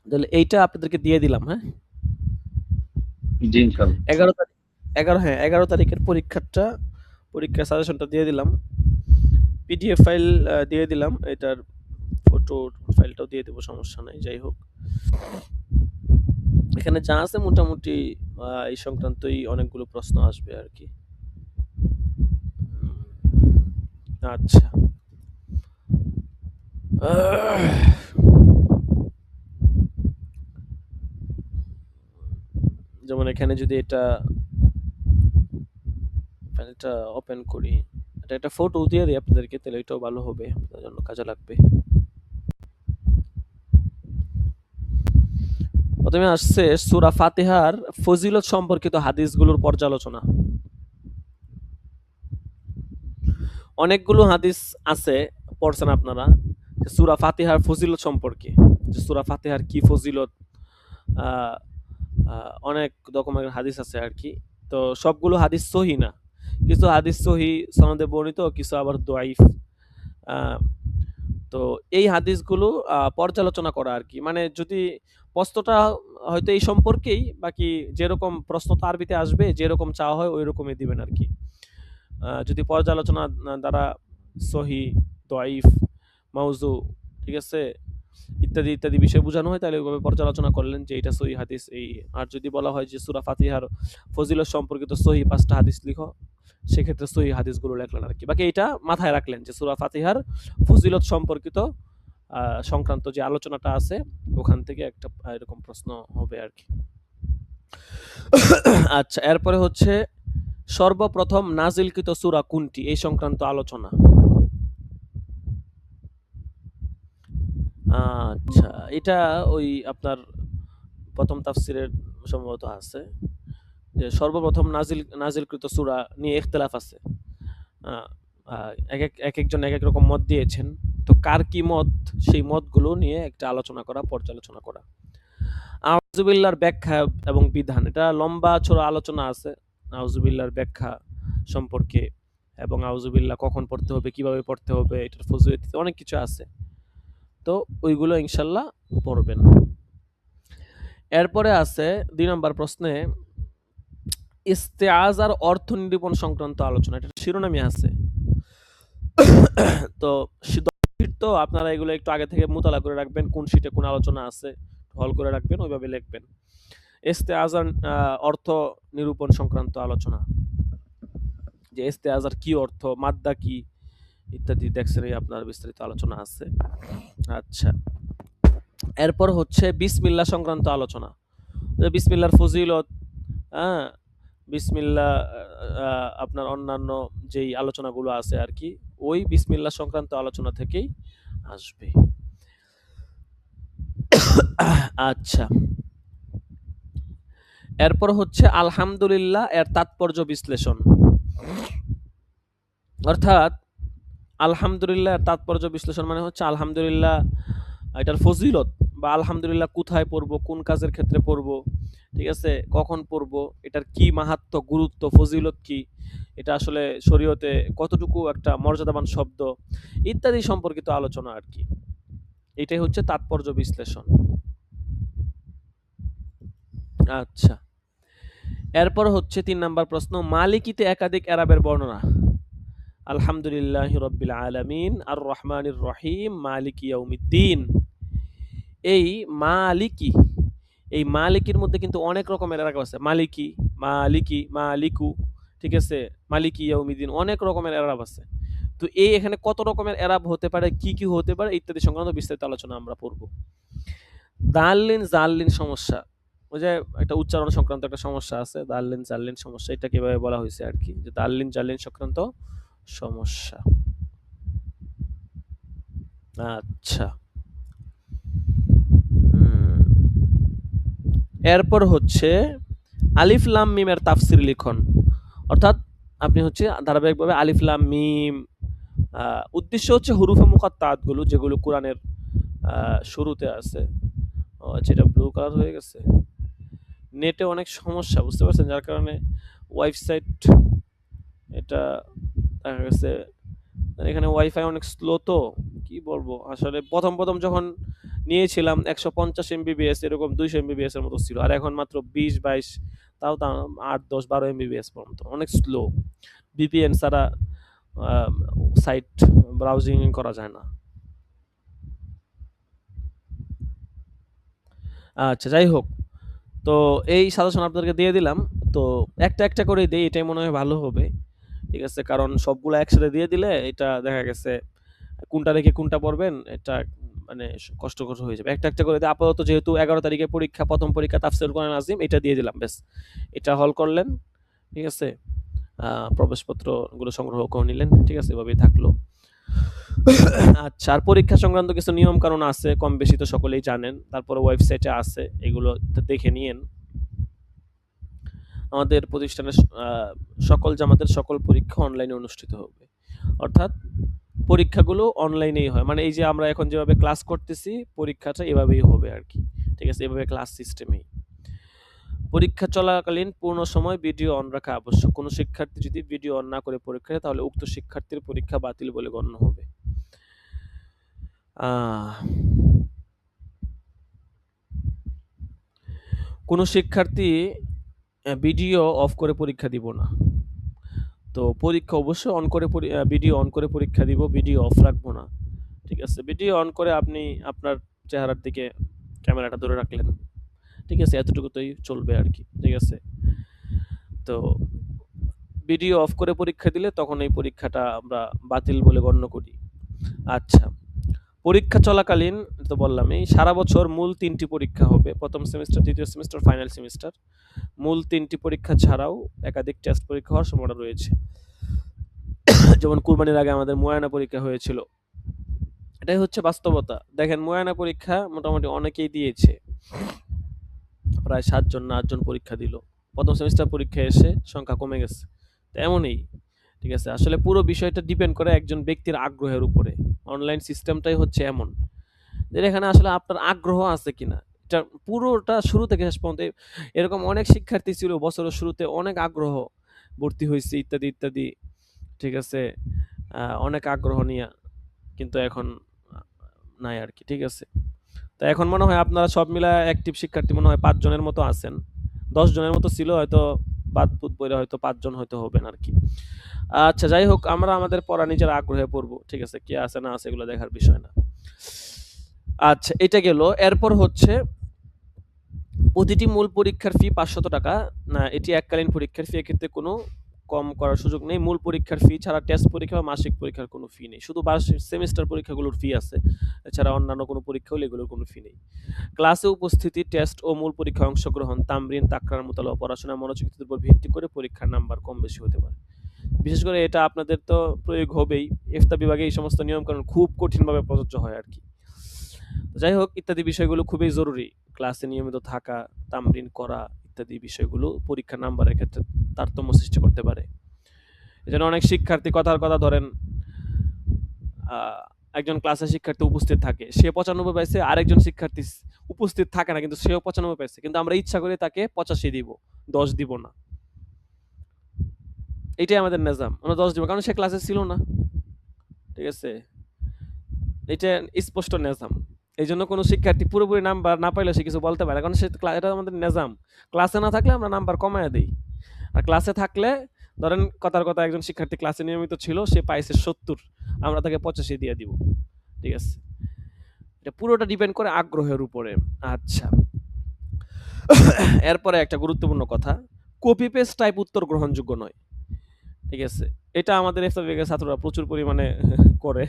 তাহলে এইটা আপনাদেরকে দিয়ে দিলাম, হ্যাঁ? জি ইনশাল্লাহ। 11 তারিখ 11 তারিখের পরীক্ষার সাজেশনটা দিয়ে দিলাম। পিডিএফ ফাইল দিয়ে দিলাম, এটার ফটো ফাইলটাও দিয়ে দেবো, সমস্যা নাই। যাই হোক, এখানে যা আছে মোটামুটি এই সংক্রান্তই অনেকগুলো প্রশ্ন আসবে আর কি। আচ্ছা, যেমন এখানে যদি এটা ফাইলটা ওপেন করি, এটা একটা ফটো দিয়ে দিই আপনাদেরকে, তাহলে এটাও ভালো হবে, আপনাদের জন্য কাজে লাগবে। প্রথমে আসছে সূরা ফাতিহার ফজিলত সম্পর্কিত হাদিসগুলোর পর্যালোচনা। অনেকগুলো হাদিস আছে, পড়ছেন আপনারা, যে সূরা ফাতিহার ফজিলত সম্পর্কে, যে সূরা ফাতিহার কি ফজিলত, আহ, অনেক রকমের হাদিস আছে আর কি। তো সবগুলো হাদিস সহি না, কিছু হাদিস সহি সনদে বর্ণিত, কিছু আবার দোয়াইফ। তো এই হাদিসগুলো পর্যালোচনা করা আর কি। মানে যদি প্রশ্নটা হয়তো এই সম্পর্কেই, বাকি যেরকম প্রশ্ন তো আরবিতে আসবে, যেরকম চাওয়া হয় ওই রকমই দিবেন আর কি। যদি পর্যালোচনা দ্বারা সহি, দোয়াইফ, মাউজু, ঠিক আছে, ইত্যাদি ইত্যাদি বিষয় বোঝানো হয়, তাহলে ওইভাবে পর্যালোচনা করলেন যে এটা সহি হাদিস এই। আর যদি বলা হয় যে সূরা ফাতিহার ফজিলত সম্পর্কিত সহি 5টা হাদিস লিখো, সেক্ষেত্রে সহি হাদিসগুলো লেখলেন আর কি। বাকি এটা মাথায় রাখলেন যে সূরা ফাতিহার ফজিলত সম্পর্কিত সংক্রান্ত যে আলোচনাটা আছে, ওখান থেকে একটা এরকম প্রশ্ন হবে আর কি। আচ্ছা, এরপরে হচ্ছে সর্বপ্রথম নাজিলকৃত সূরা কোনটি, এই সংক্রান্ত আলোচনা। আচ্ছা, এটা ওই আপনার প্রথম তাফসিরের সম্ভবত আছে, যে সর্বপ্রথম নাজিলকৃত সূরা নিয়ে ইখতিলাফ আছে। এক একজন এক এক রকম মত দিয়েছেন, তো কার কি মত, সেই মতগুলো নিয়ে একটা আলোচনা করা, পর্যালোচনা করা। আউযুবিল্লাহর ব্যাখ্যা এবং বিধান, এটা লম্বা চড়া আলোচনা আছে আউযুবিল্লাহর ব্যাখ্যা সম্পর্কে, এবং আউযুবিল্লাহ কখন পড়তে হবে, কিভাবে পড়তে হবে, এটার ফজিলত অনেক কিছু আছে। তো ওইগুলো ইনশাল্লাহ পড়বেন। এরপরে আছে 2 নম্বর প্রশ্নে ইস্তেআযার অর্থ নিরূপণ সংক্রান্ত আলোচনা, এটা শিরোনামে আছে। তো তো আপনারা এগুলো একটু আগে থেকে মুতালা করে রাখবেন, কোন শীটে কোন আলোচনা আছে হল করে রাখবেন, ওইভাবে লিখবেন। ইস্তেআযার অর্থ নিরূপণ সংক্রান্ত আলোচনা, যে ইস্তেআযার কি অর্থ, মাদ্দা কি, ইত্যাদি দেখছেন, আপনার বিস্তারিত আলোচনা আছে। আচ্ছা, এরপর হচ্ছে বিসমিল্লাহ সংক্রান্ত আলোচনা, যে বিসমিল্লাহর ফজিলত, হ্যাঁ, বিসমিল্লাহ আপনার অন্যান্য যেই আলোচনাগুলো আছে আর কি, ওই বিসমিল্লাহ সংক্রান্ত আলোচনা থেকেই আসবে। আচ্ছা, এরপর হচ্ছে আলহামদুলিল্লাহ এর তাৎপর্য বিশ্লেষণ, অর্থাৎ আলহামদুলিল্লাহ এর তাৎপর্য বিশ্লেষণ মানে হচ্ছে আলহামদুলিল্লাহ এটার ফজিলত, বা আলহামদুলিল্লাহ কোথায় পড়বো, কোন কাজের ক্ষেত্রে পড়বো, ঠিক আছে, কখন পড়বো, এটার কি মাহাত্ম্য, গুরুত্ব, ফজিলত কি, এটা আসলে শরীয়তে কতটুকু একটা মর্যাদাবান শব্দ, ইত্যাদি সম্পর্কিত আলোচনা আর কি। এটাই হচ্ছে তাৎপর্য বিশ্লেষণ। আচ্ছা, এরপর হচ্ছে 3 নাম্বার প্রশ্ন, মালিকিতে একাধিক এরাবের বর্ণনা। আলহামদুলিল্লাহি রাব্বিল আলামিন, আর রহমানির রহিম, মালিকি ইয়াউমিদ্দিন। এই মালিকির মধ্যে কিন্তু অনেক রকমের এরাব আছে। মালিকি, মালিকি, মালিকু, ঠিক আছে, মালিকি ইয়াউমিদ্দিন, অনেক রকমের এরাব আছে। তো এই এখানে কত রকমের এরাব হতে পারে, কি কি হতে পারে, ইত্যাদি সংক্রান্ত বিস্তারিত আলোচনা আমরা পড়ব। দাল্লিন জাল্লিন সমস্যা, ওই যে একটা উচ্চারণ সংক্রান্ত একটা সমস্যা আছে, দাল্লিন জাল্লিন সমস্যা, এটা কিভাবে বলা হয়েছে আর কি, যে দাল্লিন জাল্লিন সংক্রান্ত সমস্যা। আচ্ছা, এরপর হচ্ছে আলিফ লাম মিমের তাফসির লিখন, অর্থাৎ আপনি হচ্ছে ধারাবাহিকভাবে আলিফ লাম মিম, উদ্দেশ্য হচ্ছে হুরুফে মুকাত্তাআত গুলো, যেগুলো কোরআনের শুরুতে আছে। যেটা ব্লু কালার হয়ে গেছে, নেটে অনেক সমস্যা, বুঝতে পারছেন, যার কারণে ওয়েবসাইট এটা দেখা গেছে এখানে ওয়াইফাই অনেক স্লো, তো কি বলবো আসলে প্রথম যখন নিয়েছিলাম 150 এমবিবিএস এরকম 200 এমবিবিএস এর মতো ছিল, আর এখন মাত্র 20-22, তাও 8-10-12 এমবিবিএস পর্যন্ত, অনেক স্লো। ভিপিএন ছাড়া সাইট ব্রাউজিং করা যায় না। আচ্ছা, যাই হোক, তো এই সাজেশন আপনাদেরকে দিয়ে দিলাম। তো একটা করে দিই, এটাই মনে হয় ভালো হবে, ঠিক আছে? কারণ সবগুলো একসাথে দিয়ে দিলে এটা দেখা গেছে কোনটা রেখে কোনটা পড়বেন এটা মানে কষ্টকর হয়ে যাবে। একটা করে দিয়ে আপাতত যেহেতু 11 তারিখে পরীক্ষা, প্রথম পরীক্ষা তাফসীরুল কোরআন আযীম, এটা দিয়ে দিলাম, ব্যাস। এটা হল করলেন, ঠিক আছে? প্রবেশপত্রগুলো সংগ্রহ করে নিলেন, ঠিক আছে? এভাবেই থাকলো। আচ্ছা, আর পরীক্ষা সংক্রান্ত কিছু নিয়ম কানুন আছে, কম বেশি তো সকলেই জানেন, তারপরে ওয়েবসাইটে আছে, এগুলো দেখে নিয়েন। আমাদের প্রতিষ্ঠানের সকল জামাতের সকল পরীক্ষা অনলাইনে অনুষ্ঠিত হবে, অর্থাৎ পরীক্ষাগুলো অনলাইনেই হয়, মানে এই যে আমরা এখন যেভাবে ক্লাস করতেছি পরীক্ষাটা এভাবেই হবে আর কি, ঠিক আছে? এভাবে ক্লাস সিস্টেমেই। পরীক্ষা চলাকালীন পূর্ণ সময় ভিডিও অন রাখা আবশ্যক। কোনো শিক্ষার্থী যদি ভিডিও অন না করে পরীক্ষা দেয় তাহলে উক্ত শিক্ষার্থীর পরীক্ষা বাতিল বলে গণ্য হবে। কোনো শিক্ষার্থী ভিডিও অফ করে পরীক্ষা দিব না। তো পরীক্ষা অবশ্যই অন করে ভিডিও অন করে পরীক্ষা দিব, ভিডিও অফ রাখবো না, ঠিক আছে? ভিডিও অন করে আপনি আপনার চেহারার দিকে ক্যামেরাটা ধরে রাখলেন, ঠিক আছে? এতটুকুতেই চলবে আর কি, ঠিক আছে? তো ভিডিও অফ করে পরীক্ষা দিলে তখন এই পরীক্ষাটা আমরা বাতিল বলে গণ্য করি। আচ্ছা, পরীক্ষা চলাকালীন তো বললামই, সারা বছর মূল 3টি পরীক্ষা হবে, প্রথম সেমিস্টার, দ্বিতীয় সেমিস্টার, ফাইনাল সেমিস্টার। মূল 3টি পরীক্ষা ছাড়াও একাধিক টেস্ট পরীক্ষা হওয়ার সম্ভাবনা রয়েছে। যেমন কুরবানির আগে আমাদের মুয়ায়না পরীক্ষা হয়েছিল, এটাই হচ্ছে বাস্তবতা। দেখেন, মুয়ায়না পরীক্ষা মোটামুটি অনেকেই দিয়েছে, প্রায় 7 জন না 8 জন পরীক্ষা দিল। প্রথম সেমিস্টার পরীক্ষা এসে সংখ্যা কমে গেছে। তো এমনই, ঠিক আছে? আসলে পুরো বিষয়টা ডিপেন্ড করে একজন ব্যক্তির আগ্রহের উপরে। অনলাইন সিস্টেমটাই হচ্ছে এমন যে এখানে আসলে আপনার আগ্রহ আছে কিনা, এটা পুরোটা শুরু থেকে শেষ পর্যন্ত। এরকম অনেক শিক্ষার্থী ছিল বছরের শুরুতে, অনেক আগ্রহ, ভর্তি হয়েছে ইত্যাদি ইত্যাদি, ঠিক আছে? অনেক আগ্রহ নিয়ে, কিন্তু এখন নাই আর কি, ঠিক আছে? তো এখন মনে হয় আপনারা সব মিলায় অ্যাক্টিভ শিক্ষার্থী মনে হয় 5 জনের মতো আছেন, 10 জনের মতো ছিল, হয়তো বাদ বুদ বইরা হয়তো 5 জন হয়তো হবেন আর কি। আচ্ছা, যাই হোক, আমরা আমাদের পড়া নিজের আগ্রহে পড়বো, ঠিক আছে? কি আছে না আছে এগুলো দেখার বিষয় না। আচ্ছা, এটা গেল। এরপর হচ্ছে প্রতিটি মূল পরীক্ষার ফি 500 টাকা না, এটি এককালীন পরীক্ষার ফি, এক্ষেত্রে কোনো কম করার সুযোগ নেই। মূল পরীক্ষার ফি ছাড়া টেস্ট পরীক্ষা বা মাসিক পরীক্ষার কোনো ফি নেই, শুধু বার্ষিক সেমিস্টার পরীক্ষাগুলোর ফি আছে, এছাড়া অন্যান্য কোনো পরীক্ষা হলে এগুলোর কোনো ফি নেই। ক্লাসে উপস্থিতি, টেস্ট ও মূল পরীক্ষায় অংশগ্রহণ, তামরিন, তাকরার মোতালা পড়াশোনায় মনোযোগের উপর ভিত্তি করে পরীক্ষার নাম্বার কম বেশি হতে পারে। বিশেষ করে এটা আপনাদের তো প্রয়োগ হবেই, ইফতা বিভাগে এই সমস্ত নিয়মকানুন খুব কঠিনভাবে প্রযোজ্য হয় আর কি। যাই হোক, ইত্যাদি বিষয়গুলো খুবই জরুরি, ক্লাসে নিয়মিত থাকা, তামরিন করা ইত্যাদি বিষয়গুলো পরীক্ষার নাম্বারের ক্ষেত্রে তারতম্য সৃষ্টি করতে পারে। এজন্য অনেক শিক্ষার্থী কথার কথা ধরেন একজন ক্লাসে শিক্ষার্থী উপস্থিত থাকে, সে 95 পাইছে, আরেকজন শিক্ষার্থী উপস্থিত থাকে না কিন্তু সেও 95 পাইছে, কিন্তু আমরা ইচ্ছা করে তাকে 85 দিব, 10 দিব না। এটাই আমাদের নিজাম, আমরা 10 দিব কারণ সে ক্লাসে ছিল না, ঠিক আছে? এটা স্পষ্ট নিজাম। এই জন্য কোনো শিক্ষার্থী পুরোপুরি নাম্বার না পাইলে সে কিছু বলতে পারে, কারণ সে এটা আমাদের নিজাম। ক্লাসে না থাকলে আমরা নাম্বার কমায় দিই, আর ক্লাসে থাকলে ধরেন কথার কথা একজন শিক্ষার্থী ক্লাসে নিয়মিত ছিল, সে পাইছে 70, আমরা তাকে 85 দিয়ে দিব, ঠিক আছে? এটা পুরোটা ডিপেন্ড করে আগ্রহের উপরে। আচ্ছা, এরপরে একটা গুরুত্বপূর্ণ কথা, কপি পেস্ট টাইপ উত্তর গ্রহণযোগ্য নয়, ঠিক আছে? এটা আমাদের এফবিএর ছাত্ররা প্রচুর পরিমাণে করে,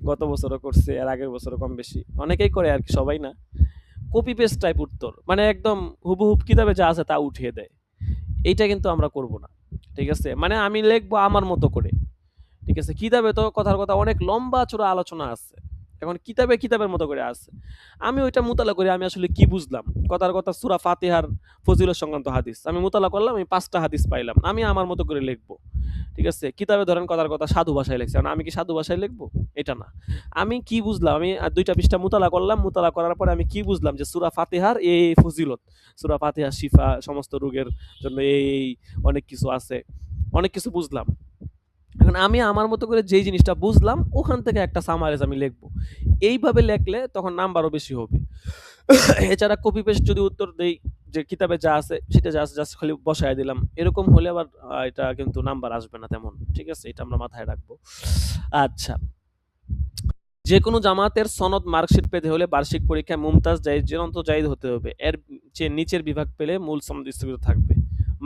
গত বছরও করছে, এর আগের বছরও কম বেশি অনেকেই করে আর কি, সবাই না। কপি পেস্ট টাইপ উত্তর মানে একদম হুবহুব কিতাবে যা আছে তা উঠিয়ে দেয়, এইটা কিন্তু আমরা করব না, ঠিক আছে? মানে আমি লিখবো আমার মতো করে, ঠিক আছে? কিতাবে তো কথার কথা অনেক লম্বা চূড়া আলোচনা আছে, এখন কিতাবের মতো করে আছে, আমি ওইটা মুতালা করি আমি আসলে কি বুঝলাম। কথার কথা সূরা ফাতিহার ফজিলত সংক্রান্ত হাদিস আমি মুতালা করলাম, আমি 5টা হাদিস পাইলাম, আমি আমার মতো করে লিখবো, ঠিক আছে? কিতাবে ধরেন কথার কথা সাধু ভাষায় লিখছে, আমি কি সাধু ভাষায় লিখবো? এটা না। আমি কি বুঝলাম, আমি 2টা পৃষ্ঠা মুতালা করলাম, মুতালা করার পরে আমি কি বুঝলাম যে সূরা ফাতিহার এই ফজিলত, সূরা ফাতিহা শিফা, সমস্ত রোগের জন্য এই অনেক কিছু আছে, অনেক কিছু বুঝলাম, এখন আমি আমার মতো করে যেই জিনিসটা বুঝলাম ওখান থেকে একটা সামারাইজ আমি লিখবো। এইভাবে লেখলে তখন নাম্বারও বেশি হবে। এছাড়া কপি পেস্ট যদি উত্তর দেই যে কিতাবে যা আছে সেটা জাস্ট খালি বসায় দিলাম, এরকম হলে আবার এটা কিন্তু নাম্বার আসবে না তেমন। ঠিক আছে, এটা আমরা মাথায় রাখবো। আচ্ছা, যে কোনো জামাতের সনদ মার্কশিট পেতে হলে বার্ষিক পরীক্ষায় মুমতাজ জাহিদ অন্তত জাহিদ হতে হবে। এর চেয়ে নিচের বিভাগ পেলে মূল সনদ স্থগিত থাকবে।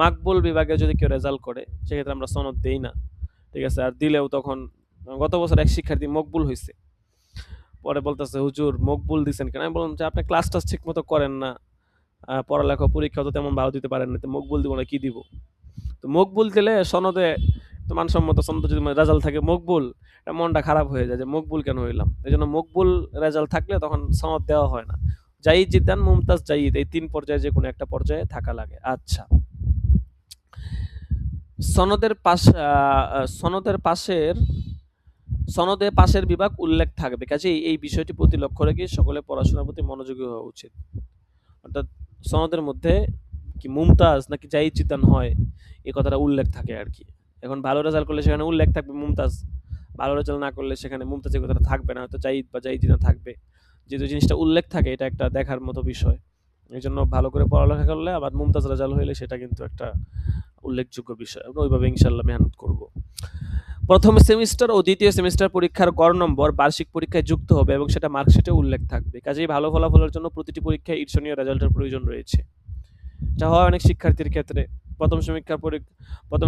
মাকবুল বিভাগে যদি কেউ রেজাল্ট করে সেক্ষেত্রে আমরা সনদ দেই না। ঠিক আছে, আর দিলেও তখন গত বছর এক শিক্ষার্থী মকবুল হয়েছে, পরে বলতেছে হুজুর মকবুল দিচ্ছেন কেন? আমি বললাম যে আপনি ক্লাস টাস ঠিক মতো করেন না, পড়ালেখা পরীক্ষা তো তেমন ভালো দিতে পারেন না, তো মকবুল দিব না কি দিব? তো মকবুল দিলে সনদে তো মানসম্মত সনদ যদি রেজাল্ট থাকে মকবুল, মনটা খারাপ হয়ে যায় যে মকবুল কেন হইলাম। এই জন্য মকবুল রেজাল্ট থাকলে তখন সনদ দেওয়া হয় না। জাহিদ জিদ্দান মুমতাজ জাহিদ এই ৩ পর্যায়ে যে কোনো একটা পর্যায়ে থাকা লাগে। আচ্ছা, সনদের পাশ সনদের পাশের সনদে পাশের বিভাগ উল্লেখ থাকবে, কাজেই এই বিষয়টি প্রতি লক্ষ্য রেখে সকলে পড়াশোনার প্রতি মনোযোগী হওয়া উচিত। অর্থাৎ সনদের মধ্যে কি মুমতাজ নাকি জাহিদ জিদ্দান হয় এই কথাটা উল্লেখ থাকে আর কি। এখন ভালো রেজাল্ট করলে সেখানে উল্লেখ থাকবে মুমতাজ, ভালো রেজাল্ট না করলে সেখানে মুমতাজের কথাটা থাকবে না, হয়তো জাহিদ বা জাহিদ জিদ্দান থাকবে। যেহেতু জিনিসটা উল্লেখ থাকে এটা একটা দেখার মতো বিষয়। এই জন্য ভালো করে পড়ালেখা করলে আবার মুমতাজ রেজাল্ট হইলে সেটা কিন্তু একটা উল্লেখযোগ্য বিষয়। আমরা ওইভাবে ইনশাল্লাহ মেহনত করব। প্রথম সেমিস্টার ও দ্বিতীয় সেমিস্টার পরীক্ষার গড় নম্বর বার্ষিক পরীক্ষায় যুক্ত হবে এবং সেটা মার্কশিটে উল্লেখ থাকবে। কাজেই ভালো ফলাফলের জন্য প্রতিটি পরীক্ষায় ঈর্ষণীয় রেজাল্টের প্রয়োজন রয়েছে। এটা হয় অনেক শিক্ষার্থীর ক্ষেত্রে। প্রথম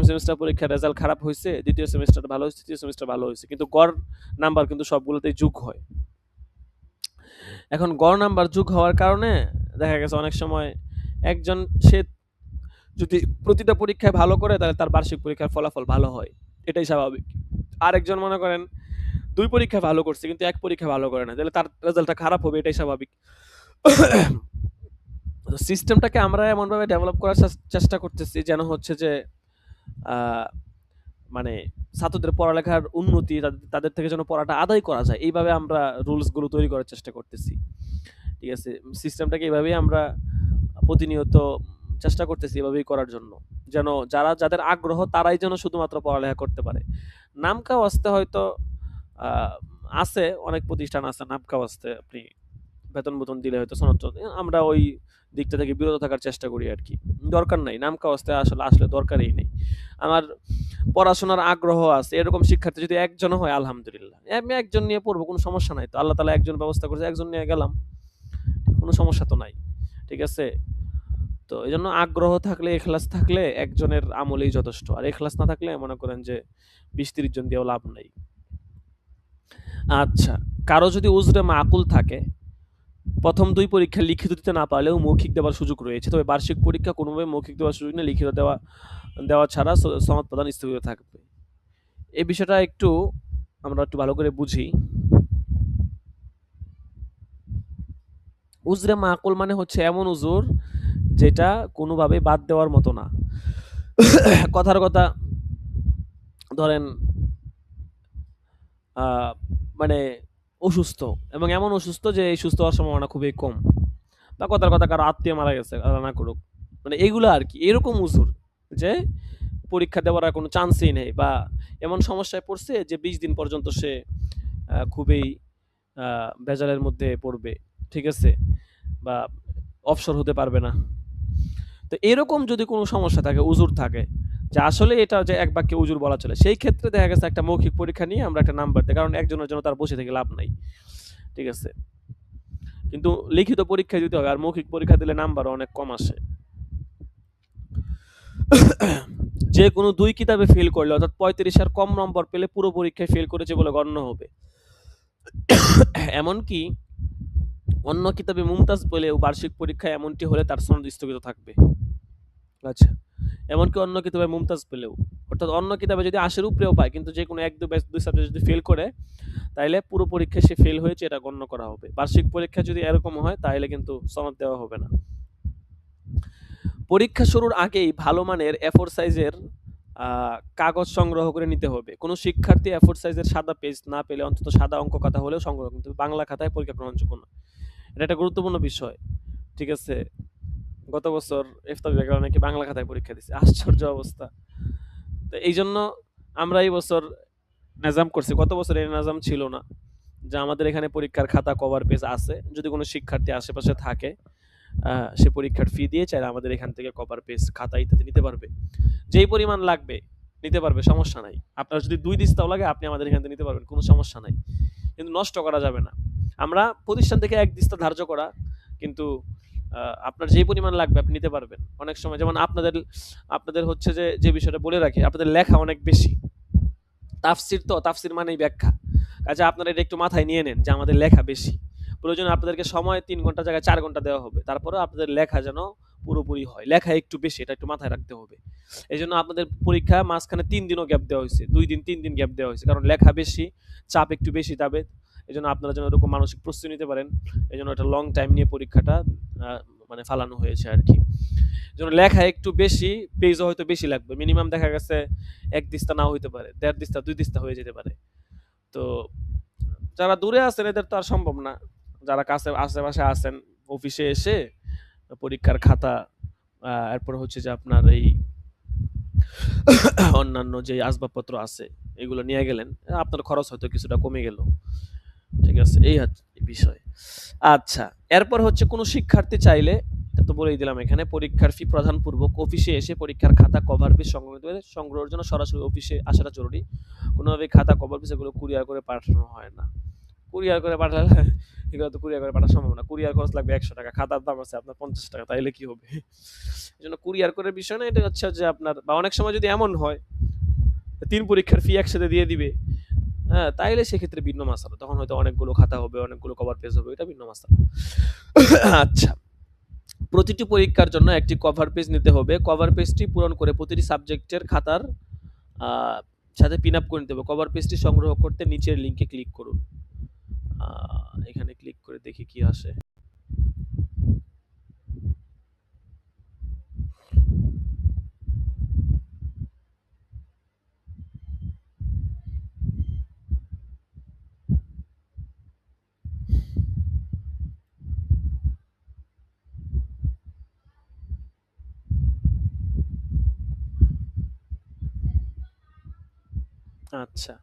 সেমিস্টার পরীক্ষার রেজাল্ট খারাপ হয়েছে, দ্বিতীয় সেমিস্টার ভালো হয়েছে, তৃতীয় সেমিস্টার ভালো হয়েছে, কিন্তু গড় নাম্বার কিন্তু সবগুলোতেই যোগ হয়। এখন গড় নাম্বার যোগ হওয়ার কারণে দেখা গেছে অনেক সময় একজন সে যদি প্রতিটা পরীক্ষায় ভালো করে তাহলে তার বার্ষিক পরীক্ষার ফলাফল ভালো হয়, এটাই স্বাভাবিক। আরেকজন মনে করেন ২ পরীক্ষা ভালো করছে কিন্তু ১ পরীক্ষা ভালো করে না, তাহলে তার রেজাল্টটা খারাপ হবে, এটাই স্বাভাবিক। সিস্টেমটাকে আমরা এমনভাবে ডেভেলপ করার চেষ্টা করতেছি যেন হচ্ছে যে মানে ছাত্রদের পড়ালেখার উন্নতি, তাদের থেকে যেন পড়াটা আদায় করা যায়, এইভাবে আমরা রুলসগুলো তৈরি করার চেষ্টা করতেছি। ঠিক আছে, সিস্টেমটাকে এইভাবেই আমরা প্রতিনিয়ত চেষ্টা করতেছি এভাবেই করার জন্য, যেন যাদের আগ্রহ তারাই যেন শুধুমাত্র পড়ালেখা করতে পারে। নামকা ওয়াস্তে হয়তো আছে, অনেক প্রতিষ্ঠান আছে নামকা ওয়াস্তে আপনি বেতন দিলে হয়তো সনদ, আমরা ওই দিকটা থেকে বিরত থাকার চেষ্টা করি আর কি। দরকার নাই নামকা ওয়াস্তে, আসলে দরকারই নেই। আমার পড়াশোনার আগ্রহ আছে এরকম শিক্ষার্থী যদি একজন হয় আলহামদুলিল্লাহ, আমি একজন নিয়ে পড়বো, কোনো সমস্যা নাই তো, আল্লাহ তাআলা একজন ব্যবস্থা করেছে, একজন নিয়ে গেলাম, কোনো সমস্যা তো নাই। ঠিক আছে, তো এই জন্য আগ্রহ থাকলে এখলাস থাকলে একজনের আমলেই যথেষ্ট, আর এখলাস না থাকলে মনে করেন যে ২০-৩০ জন দিয়েও লাভ নাই। আচ্ছা, কারো যদি উজরে মাকুল থাকে, প্রথম ২ পরীক্ষা লিখিত দিতে না পারলেও মৌখিক দেওয়ার সুযোগ রয়েছে, তবে বার্ষিক পরীক্ষা কোনোভাবে মৌখিক দেওয়ার সুযোগ নেই, লিখিত দেওয়া ছাড়া সনদ প্রদান স্থগিত থাকবে। এই বিষয়টা আমরা একটু ভালো করে বুঝি। উজরে মাকুল মানে হচ্ছে এমন উজুর যেটা কোনোভাবে বাদ দেওয়ার মতো না। কথার কথা ধরেন মানে অসুস্থ, এবং এমন অসুস্থ যে এই সুস্থ হওয়ার সম্ভাবনা খুবই কম, বা কথার কথা কারো আত্মীয় মারা গেছে, আল্লাহ না করুক, মানে এইগুলো আর কি, এরকম উজুর যে পরীক্ষা দেওয়ার আর কোনো চান্সই নেই, বা এমন সমস্যায় পড়ছে যে ২০ দিন পর্যন্ত সে খুবই ভেজালের মধ্যে পড়বে। ঠিক আছে, বা অবসর হতে পারবে না। তো এরকম যদি কোনো সমস্যা থাকে, উজুর থাকে, যে আসলে এটা যে এক বাক্যে উজুর বলা চলে, সেই ক্ষেত্রে দেখা গেছে একটা মৌখিক পরীক্ষা নিয়ে আমরা একটা নাম্বার দিই, কারণ একজনের জন্য তার বসে থেকে লাভ নাই। ঠিক আছে, কিন্তু লিখিত পরীক্ষা দিতে হবে, আর মৌখিক পরীক্ষা দিলে নাম্বারও অনেক কম আসে। যে কোনো ২ কিতাবে ফেল করলে অর্থাৎ ৩৫ এর কম নম্বর পেলে পুরো পরীক্ষায় ফেল করেছে বলে গণ্য হবে। এমনকি অন্য কিতাবে মুমতাজ পেলেও বার্ষিক পরীক্ষায় এমনটি হলে তার সনদ স্থগিত থাকবে। আচ্ছা, এমনকি অন্য কিতাবে মুমতাজ পেলেও, অর্থাৎ অন্য কিতাবে যদি ৮০ উপরেও পায় কিন্তু যে কোনো ১-২ সাবজেক্ট যদি ফেল করে, তাইলে পুরো পরীক্ষায় সে ফেল হয়েছে এটা গণ্য করা হবে। বার্ষিক পরীক্ষা যদি এরকম হয় তাহলে কিন্তু সনদ দেওয়া হবে না। পরীক্ষা শুরুর আগেই ভালো মানের A4 সাইজের কাগজ সংগ্রহ করে নিতে হবে। কোনো শিক্ষার্থী A4 সাইজের সাদা পেজ না পেলে অন্তত সাদা অঙ্ক খাতা হলেও সংগ্রহ করতে হবে। বাংলা খাতায় পরীক্ষা গ্রহণযোগ্য না। এটা একটা গুরুত্বপূর্ণ বিষয়। ঠিক আছে, গত বছর ইফতা বিভাগে অনেকে বাংলা খাতায় পরীক্ষা দিছে, আশ্চর্য অবস্থা। তো এই জন্য আমরা এই বছর নাজাম করছি, গত বছর এই নাজাম ছিল না যে আমাদের এখানে পরীক্ষার খাতা কভার পেজ আছে, যদি কোনো শিক্ষার্থী আশেপাশে থাকে সে পরীক্ষার ফি দিয়ে চাইলে আমাদের এখান থেকে কভার পেজ খাতা ইত্যাদি নিতে পারবে, যেই পরিমাণ লাগবে নিতে পারবে, সমস্যা নাই। আপনার যদি 2 দিস্তাও লাগে আপনি আমাদের এখান থেকে নিতে পারবেন, কোনো সমস্যা নাই, কিন্তু নষ্ট করা যাবে না। আমরা প্রতিষ্ঠান থেকে 1 দিস্তা ধার্য করা, কিন্তু আপনার যেই পরিমাণ লাগবে আপনি নিতে পারবেন। অনেক সময় যেমন আপনাদের হচ্ছে যে বিষয়টা বলে রাখি, আপনাদের লেখা অনেক বেশি। তাফসির তো, তাফসির মানেই ব্যাখ্যা। কাজে আপনারা এটা একটু মাথায় নিয়ে নেন যে আমাদের লেখা বেশি। প্রয়োজনে আপনাদেরকে সময় 3 ঘন্টার জায়গায় 4 ঘন্টা দেওয়া হবে। তারপরেও আপনাদের লেখা যেন পুরোপুরি হয়। লেখা একটু বেশি, এটা একটু মাথায় রাখতে হবে। এজন্য আপনাদের পরীক্ষা মাঝখানে 3 দিনও গ্যাপ দেওয়া হইছে। 2 দিন 3 দিন গ্যাপ দেওয়া হইছে। কারণ লেখা বেশি, চাপ একটু বেশি যাবে। এজন্য আপনারা যেন এরকম মানসিক প্রস্তুতি নিতে পারেন। এজন্য একটা লং টাইম নিয়ে পরীক্ষাটা আ মানে ফালানো হয়েছে আরকি। এজন্য লেখা একটু বেশি, পেজও হয়তো বেশি লাগবে। মিনিমাম দেখা গেছে 1 দিস্তা নাও হইতে পারে। 1.5 দিস্তা 2 দিস্তা হয়ে যেতে পারে। তো যারা দূরে আছেন এদের তো আর সম্ভব না। যারা কাছে আশেপাশে আছেন, অফিসে এসে পরীক্ষার খাতা এরপর হচ্ছে যে আপনার এই অন্যান্য যে আসবাবপত্র আছে এগুলো নিয়ে গেলেন, আপনার খরচ হয়তো কিছুটা কমে গেল। ঠিক আছে, এই হচ্ছে বিষয়। আচ্ছা, এরপর হচ্ছে কোনো শিক্ষার্থী চাইলে, এটা তো বলেই দিলাম এখানে, পরীক্ষার ফি প্রদানপূর্বক অফিসে এসে পরীক্ষার খাতা কভার পেজ সংগ্রহের জন্য সরাসরি অফিসে আসাটা জরুরি। কোনোভাবে খাতা কভার পেজ এগুলো কুরিয়ার করে পাঠানো হয় না। কুরিয়ার করে পাঠালে এগুলো তো কুরিয়ার করে পাঠানো সম্ভব না। কুরিয়ার খরচ লাগবে 100 টাকা, খাতার দাম আছে আপনার 50 টাকা, তাইলে কি হবে? এজন্য কুরিয়ার করে বিষয় না, এটা হচ্ছে যে আপনার, বা অনেক সময় যদি এমন হয় 3 পরীক্ষার ফি একসাথে দিয়ে দিবে, হ্যাঁ, তাইলে সেক্ষেত্রে ভিন্ন মাসালা। তখন হয়তো অনেকগুলো খাতা হবে, অনেকগুলো কভার পেজ হবে, এটা ভিন্ন মাসালা। আচ্ছা, প্রতিটি পরীক্ষার জন্য একটি কভার পেজ নিতে হবে। কভার পেজটি পূরণ করে প্রতিটি সাবজেক্টের খাতার সাথে পিন আপ করে নিতে হবে। কভার পেজটি সংগ্রহ করতে নিচের লিঙ্কে ক্লিক করুন। এখানে ক্লিক করে দেখি কি আসে। আচ্ছা,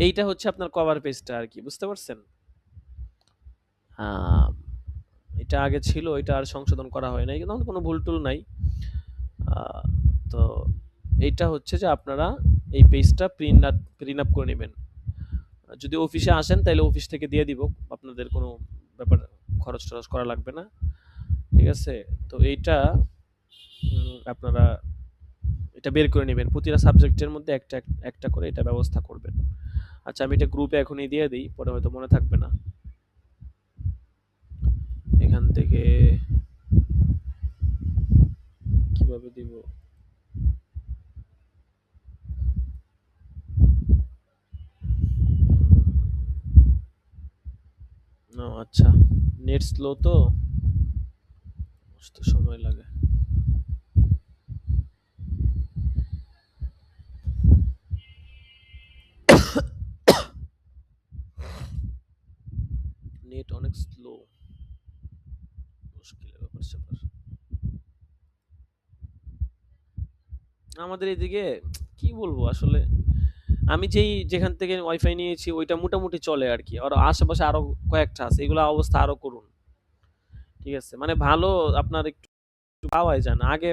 এইটা হচ্ছে আপনার কভার পেজটা আর কি, বুঝতে পারছেন? আহ, এটা আগে ছিল, এটা আর সংশোধন করা হয় নাই, কিন্তু কোনো ভুল টুল নাই। আহ, তো এইটা হচ্ছে যে আপনারা এই পেজটা প্রিন্ট আপ করে নেবেন। যদি অফিসে আসেন তাহলে অফিস থেকে দিয়ে দিব, আপনাদের কোনো ব্যাপার খরচ টরচ করা লাগবে না। ঠিক আছে, তো এইটা আপনারা এটা বের করে নেবেন, প্রতিটা সাবজেক্টের মধ্যে একটা একটা করে এটা ব্যবস্থা করবেন। আচ্ছা, আমি এটা গ্রুপে এখনই দিয়ে দিই, পরে হয়তো মনে থাকবে না। এখান থেকে কিভাবে দিব? ও আচ্ছা, নেট স্লো তো, বুঝতে সময় লাগে। নেট অনেক স্লো, মুশকিলের ব্যাপার স্যাপার। আমাদের এদিকে কি বলবো আসলে, আমি যেখান থেকে ওয়াইফাই নিয়েছি ওইটা মোটামুটি চলে আর কি, আর আশেপাশে আরো কয়েকটা আছে, এগুলো অবস্থা আরো করুন। ঠিক আছে, মানে ভালো আপনার একটু পাওয়াই যায় না। আগে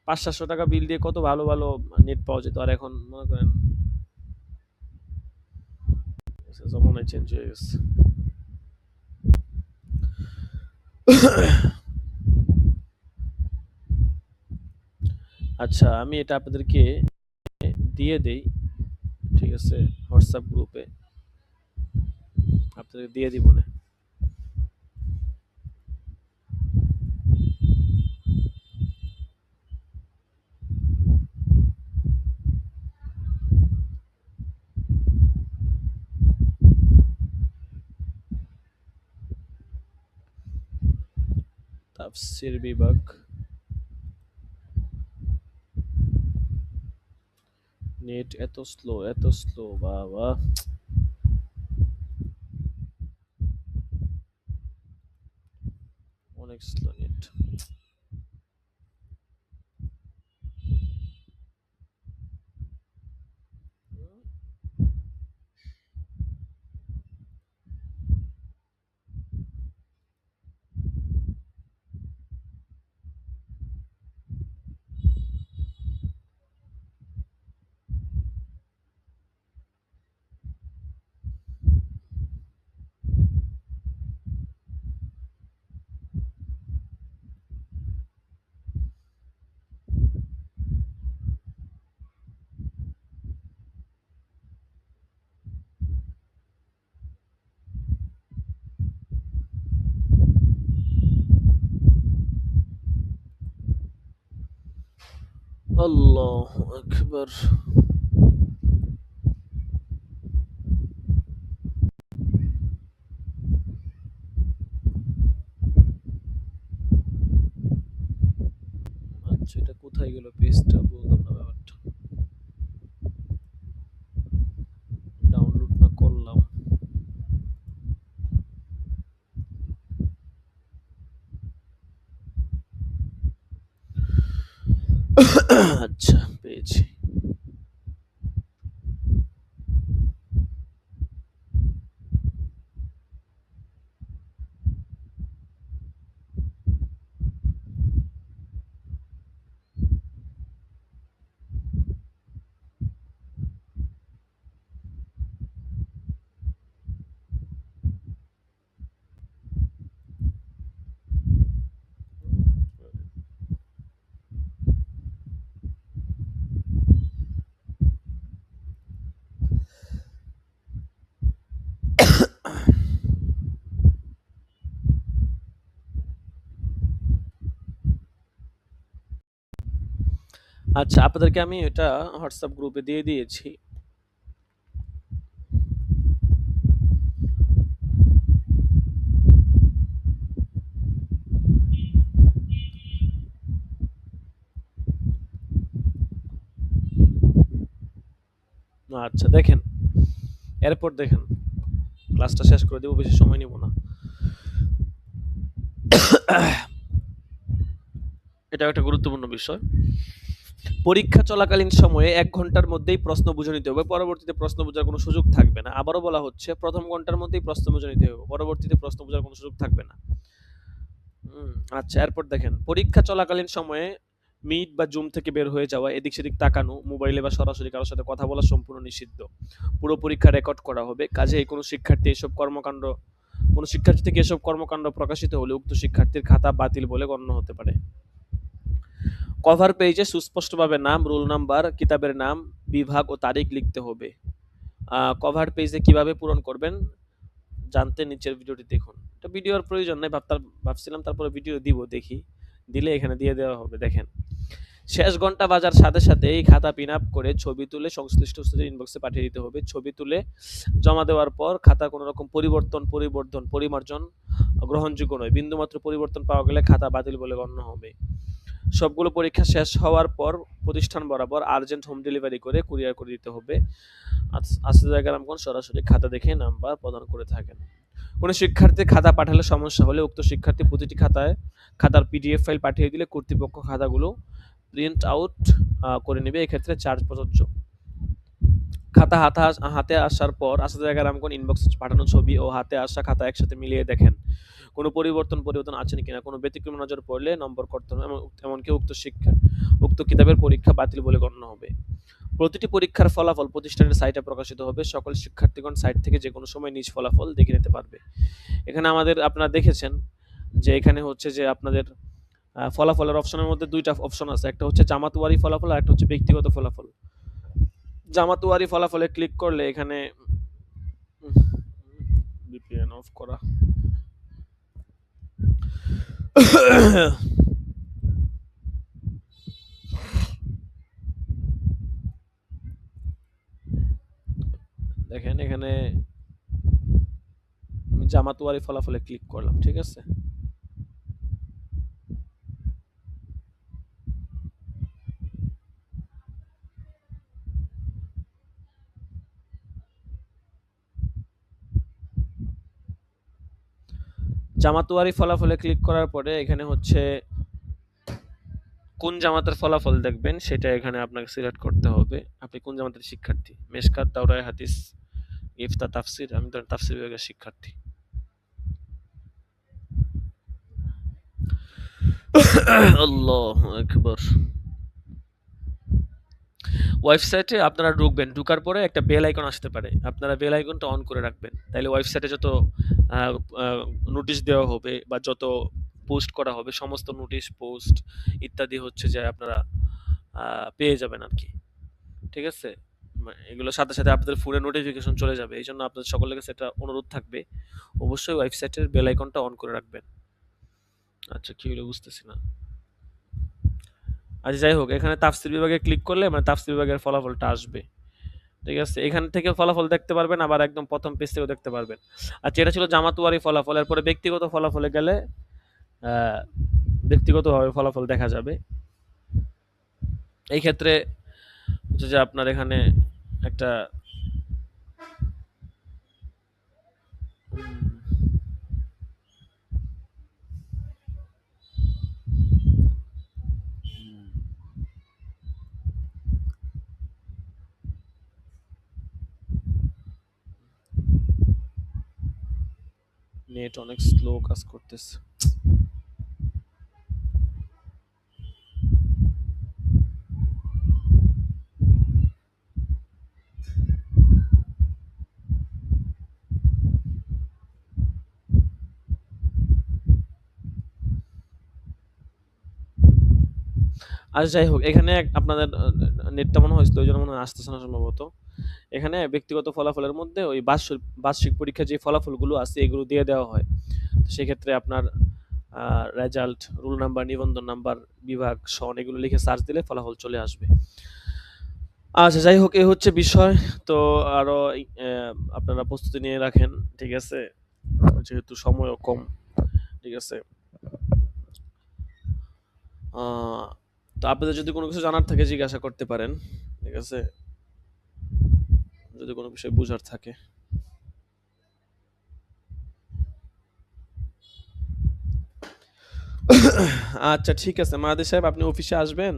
500-700 টাকা বিল দিয়ে কত ভালো ভালো নেট পাওয়া যেত, আর এখন মনে করেন জমানায় চেঞ্জ হয়ে গেছে। আচ্ছা, আমি এটা আপনাদেরকে দিয়ে দেই, ঠিক আছে, হোয়াটসঅ্যাপ গ্রুপে আপনাদের দিয়ে দিব না। তাফসীর বিভাগ, নেট এত স্লো বাবা, অনেক স্লো নেট। আল্লাহু আকবার। আচ্ছা, এটা কোথায় গেল পেজটা? বুঝলাম না ব্যাপারটা। ডাউনলোড না করলাম। আচ্ছা, পেয়েছি। আচ্ছা, আপনাদেরকে আমি এটা হোয়াটসঅ্যাপ গ্রুপে দিয়ে দিয়েছি। আচ্ছা, দেখেন। এরপর দেখেন, ক্লাসটা শেষ করে দেব, বেশি সময় নিব না। এটা একটা গুরুত্বপূর্ণ বিষয়। পরীক্ষা চলাকালীন সময়ে ১ ঘন্টার মধ্যেই প্রশ্ন বুঝে নিতে হবে। পরবর্তীতে প্রশ্ন বোঝার কোনো সুযোগ থাকবে না। আবারও বলা হচ্ছে, প্রথম ঘন্টার মধ্যেই প্রশ্ন বুঝে নিতে হবে। পরবর্তীতে প্রশ্ন বোঝার কোনো সুযোগ থাকবে না। আচ্ছা, এরপর দেখেন, পরীক্ষা চলাকালীন সময়ে মিট বা জুম থেকে বের হয়ে যাওয়া, এদিক সেদিক তাকানো, মোবাইলে বা সরাসরি কারোর সাথে কথা বলা সম্পূর্ণ নিষিদ্ধ। পুরো পরীক্ষা রেকর্ড করা হবে। কাজেই কোনো শিক্ষার্থী থেকে এসব কর্মকাণ্ড প্রকাশিত হলে উক্ত শিক্ষার্থীর খাতা বাতিল বলে গণ্য হতে পারে। কভার পেজে সুস্পষ্টভাবে নাম, রোল নাম্বার, কিতাবের নাম, বিভাগ ও তারিখ লিখতে হবে। কভার পেজে কিভাবে পূরণ করবেন জানতে নিচের ভিডিওটি দেখুন। এটা ভিডিওর প্রয়োজন নাই, ভাবছিলাম তারপরে ভিডিও দিব, দেখি দিলে এখানে দিয়ে দেওয়া হবে। দেখেন, শেষ ঘন্টা বাজার সাথে সাথে এই খাতা পিন আপ করে ছবি তুলে সংশ্লিষ্ট স্টুডেন্ট ইনবক্সে পাঠিয়ে দিতে হবে। ছবি তুলে জমা দেওয়ার পর খাতা কোনো রকম পরিমার্জন গ্রহণযোগ্য নয়। বিন্দুমাত্র পরিবর্তন পাওয়া গেলে খাতা বাতিল বলে গণ্য হবে। সবগুলো পরীক্ষা শেষ হওয়ার পর প্রতিষ্ঠান বরাবর আর্জেন্ট হোম ডেলিভারি করে কুরিয়ার করে দিতে হবে। আসিফ সরাসরি খাতা দেখে নাম্বার প্রদান করে থাকেন। কোনো শিক্ষার্থী খাতা পাঠালে সমস্যা হলে উক্ত শিক্ষার্থী প্রতিটি খাতার পিডিএফ ফাইল পাঠিয়ে দিলে কর্তৃপক্ষ খাতাগুলো প্রিন্ট আউট করে নেবে। এক্ষেত্রে চার্জ প্রযোজ্য। খাতা হাতে আসার পর আসিফ ইনবক্সে পাঠানো ছবি ও হাতে আসা খাতা একসাথে মিলিয়ে দেখেন কোনো পরিবর্তন আছে কিনা। কোনো ব্যতিক্রম নজর পড়লে নম্বর করতে হবে। এমনকি উক্ত কিতাবের পরীক্ষা বাতিল বলে গণ্য হবে। প্রতিটি পরীক্ষার ফলাফল প্রতিষ্ঠানের সাইটে প্রকাশিত হবে। সকল শিক্ষার্থীগণ সাইট থেকে যে কোনো সময় নিজ ফলাফল দেখে নিতে পারবে। এখানে আপনারা দেখেছেন যে এখানে হচ্ছে যে আপনাদের ফলাফলের অপশনের মধ্যে ২টা অপশন আছে। একটা হচ্ছে জামাতুয়ারি ফলাফল আর একটা হচ্ছে ব্যক্তিগত ফলাফল। জামাতুয়ারি ফলাফলে ক্লিক করলে এখানে VPN অফ করা। দেখেন, এখানে আমি জামাতুয়ারি ফলাফলে ক্লিক করলাম, ঠিক আছে। জামাতুয়ারি ফলাফলে ক্লিক করার পরে এখানে হচ্ছে কোন জামাতের ফলাফল দেখবেন সেটা এখানে আপনাকে সিলেক্ট করতে হবে। আপনি কোন জামাতের শিক্ষার্থী? মেশকাত, দাওরায়ে হাদিস, ইফতা, তাফসির। আমি তো তাফসির বিভাগের শিক্ষার্থী। আল্লাহু আকবার। ওয়েবসাইটে আপনারা ঢুকবেন, ঢোকার পরে একটা বেল আইকন আসতে পারে। আপনারা বেল আইকনটা অন করে রাখবেন। তাইলে ওয়েবসাইটে যত নোটিশ দেওয়া হবে বা যত পোস্ট করা হবে সমস্ত নোটিশ, পোস্ট ইত্যাদি হচ্ছে যে আপনারা পেয়ে যাবেন আরকি। ঠিক আছে? এগুলোর সাথে সাথে আপনাদের ফোনে নোটিফিকেশন চলে যাবে। এইজন্য আপনাদের সকলের কাছে একটা অনুরোধ থাকবে, অবশ্যই ওয়েবসাইটের বেল আইকনটা অন করে রাখবেন। আচ্ছা, কি হলো বুঝতেছি না। আচ্ছা যাই হোক, এখানে তাফসীর বিভাগে ক্লিক করলে মানে তাফসীর বিভাগের ফলাফলটা আসবে। ঠিক আছে, এখান থেকে ফলাফল দেখতে পারবেন, আবার একদম প্রথম পেজ থেকেও দেখতে পারবেন। আচ্ছা, এটা ছিল জামাতুয়ারি ফলাফল। এরপরে ব্যক্তিগত ফলাফলে গেলে ব্যক্তিগতভাবে ফলাফল দেখা যাবে। এই ক্ষেত্রে হচ্ছে যে আপনার এখানে একটা নেট অনেক স্লো কাজ করতেছে। আচ্ছা যাই হোক, এখানে আপনাদের নেটটা মনে হয় ওই জন্য মনে হয় আসতেছে না সম্ভবত। এখানে ব্যক্তিগত ফলাফলের মধ্যে ওই বার্ষিক পরীক্ষার যে ফলাফলগুলো আছে এগুলো দিয়ে দেওয়া হয়। তো সেক্ষেত্রে আপনার রেজাল্ট, রোল নাম্বার, নিবন্ধন নাম্বার, বিভাগ, সন এগুলো লিখে সার্চ দিলে ফলাফল চলে আসবে। আচ্ছা যাই হোক, এই হচ্ছে বিষয়। তো আরো আপনারা প্রস্তুতি নিয়ে রাখেন, ঠিক আছে, যেহেতু সময়ও কম। ঠিক আছে, তো আপনাদের যদি কোনো কিছু জানার থাকে জিজ্ঞাসা করতে পারেন, ঠিক আছে, যদি কোনো বিষয় বুঝার থাকে। আচ্ছা ঠিক আছে মাহাদি সাহেব, আপনি অফিসে আসবেন?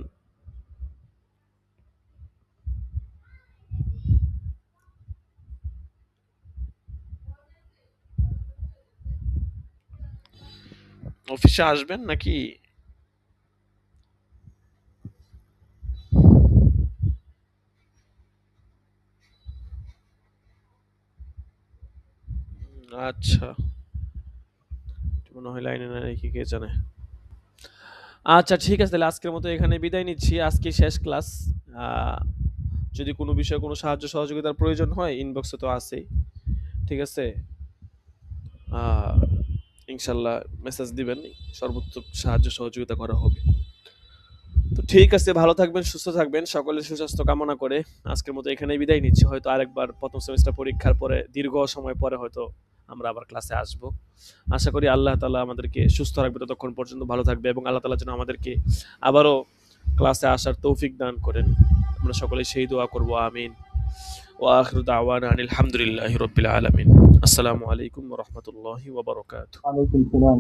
অফিসে আসবেন নাকি? আচ্ছা, মনে হয় লাইনে না নাকি, কে জানে। আচ্ছা ঠিক আছে, তাহলে আজকের মতো এখানে বিদায় নিচ্ছি। আজকে শেষ ক্লাস। যদি কোনো বিষয়ে কোনো সাহায্য সহযোগিতার প্রয়োজন হয় ইনবক্সে তো আছেই, ঠিক আছে। ইনশাল্লাহ মেসেজ দিবেন, সর্বোচ্চ সাহায্য সহযোগিতা করা হবে। তো ঠিক আছে, ভালো থাকবেন, সুস্থ থাকবেন, সকলের সুস্বাস্থ্য কামনা করে আজকের মতো এখানেই বিদায় নিচ্ছি। হয়তো আরেকবার প্রথম সেমিস্টার পরীক্ষার পরে দীর্ঘ সময় পরে হয়তো আমরা আবার ক্লাসে আসব। আশা করি আল্লাহ তাআলা আমাদেরকে সুস্থ রাখবে ততক্ষণ পর্যন্ত, ভালো থাকবে, এবং আল্লাহ তাআলা যেন আমাদেরকে আবারও ক্লাসে আসার তৌফিক দান করেন। আমরা সকলে সেই দোয়া করব, আমিন। ওয়া আখিরু দাওয়ানা আনিল হামদুলিল্লাহি রাব্বিল আলামিন। আসসালামু আলাইকুম ওয়া রাহমাতুল্লাহি ওয়া বারাকাতুহু। ওয়ালাইকুম সালাম।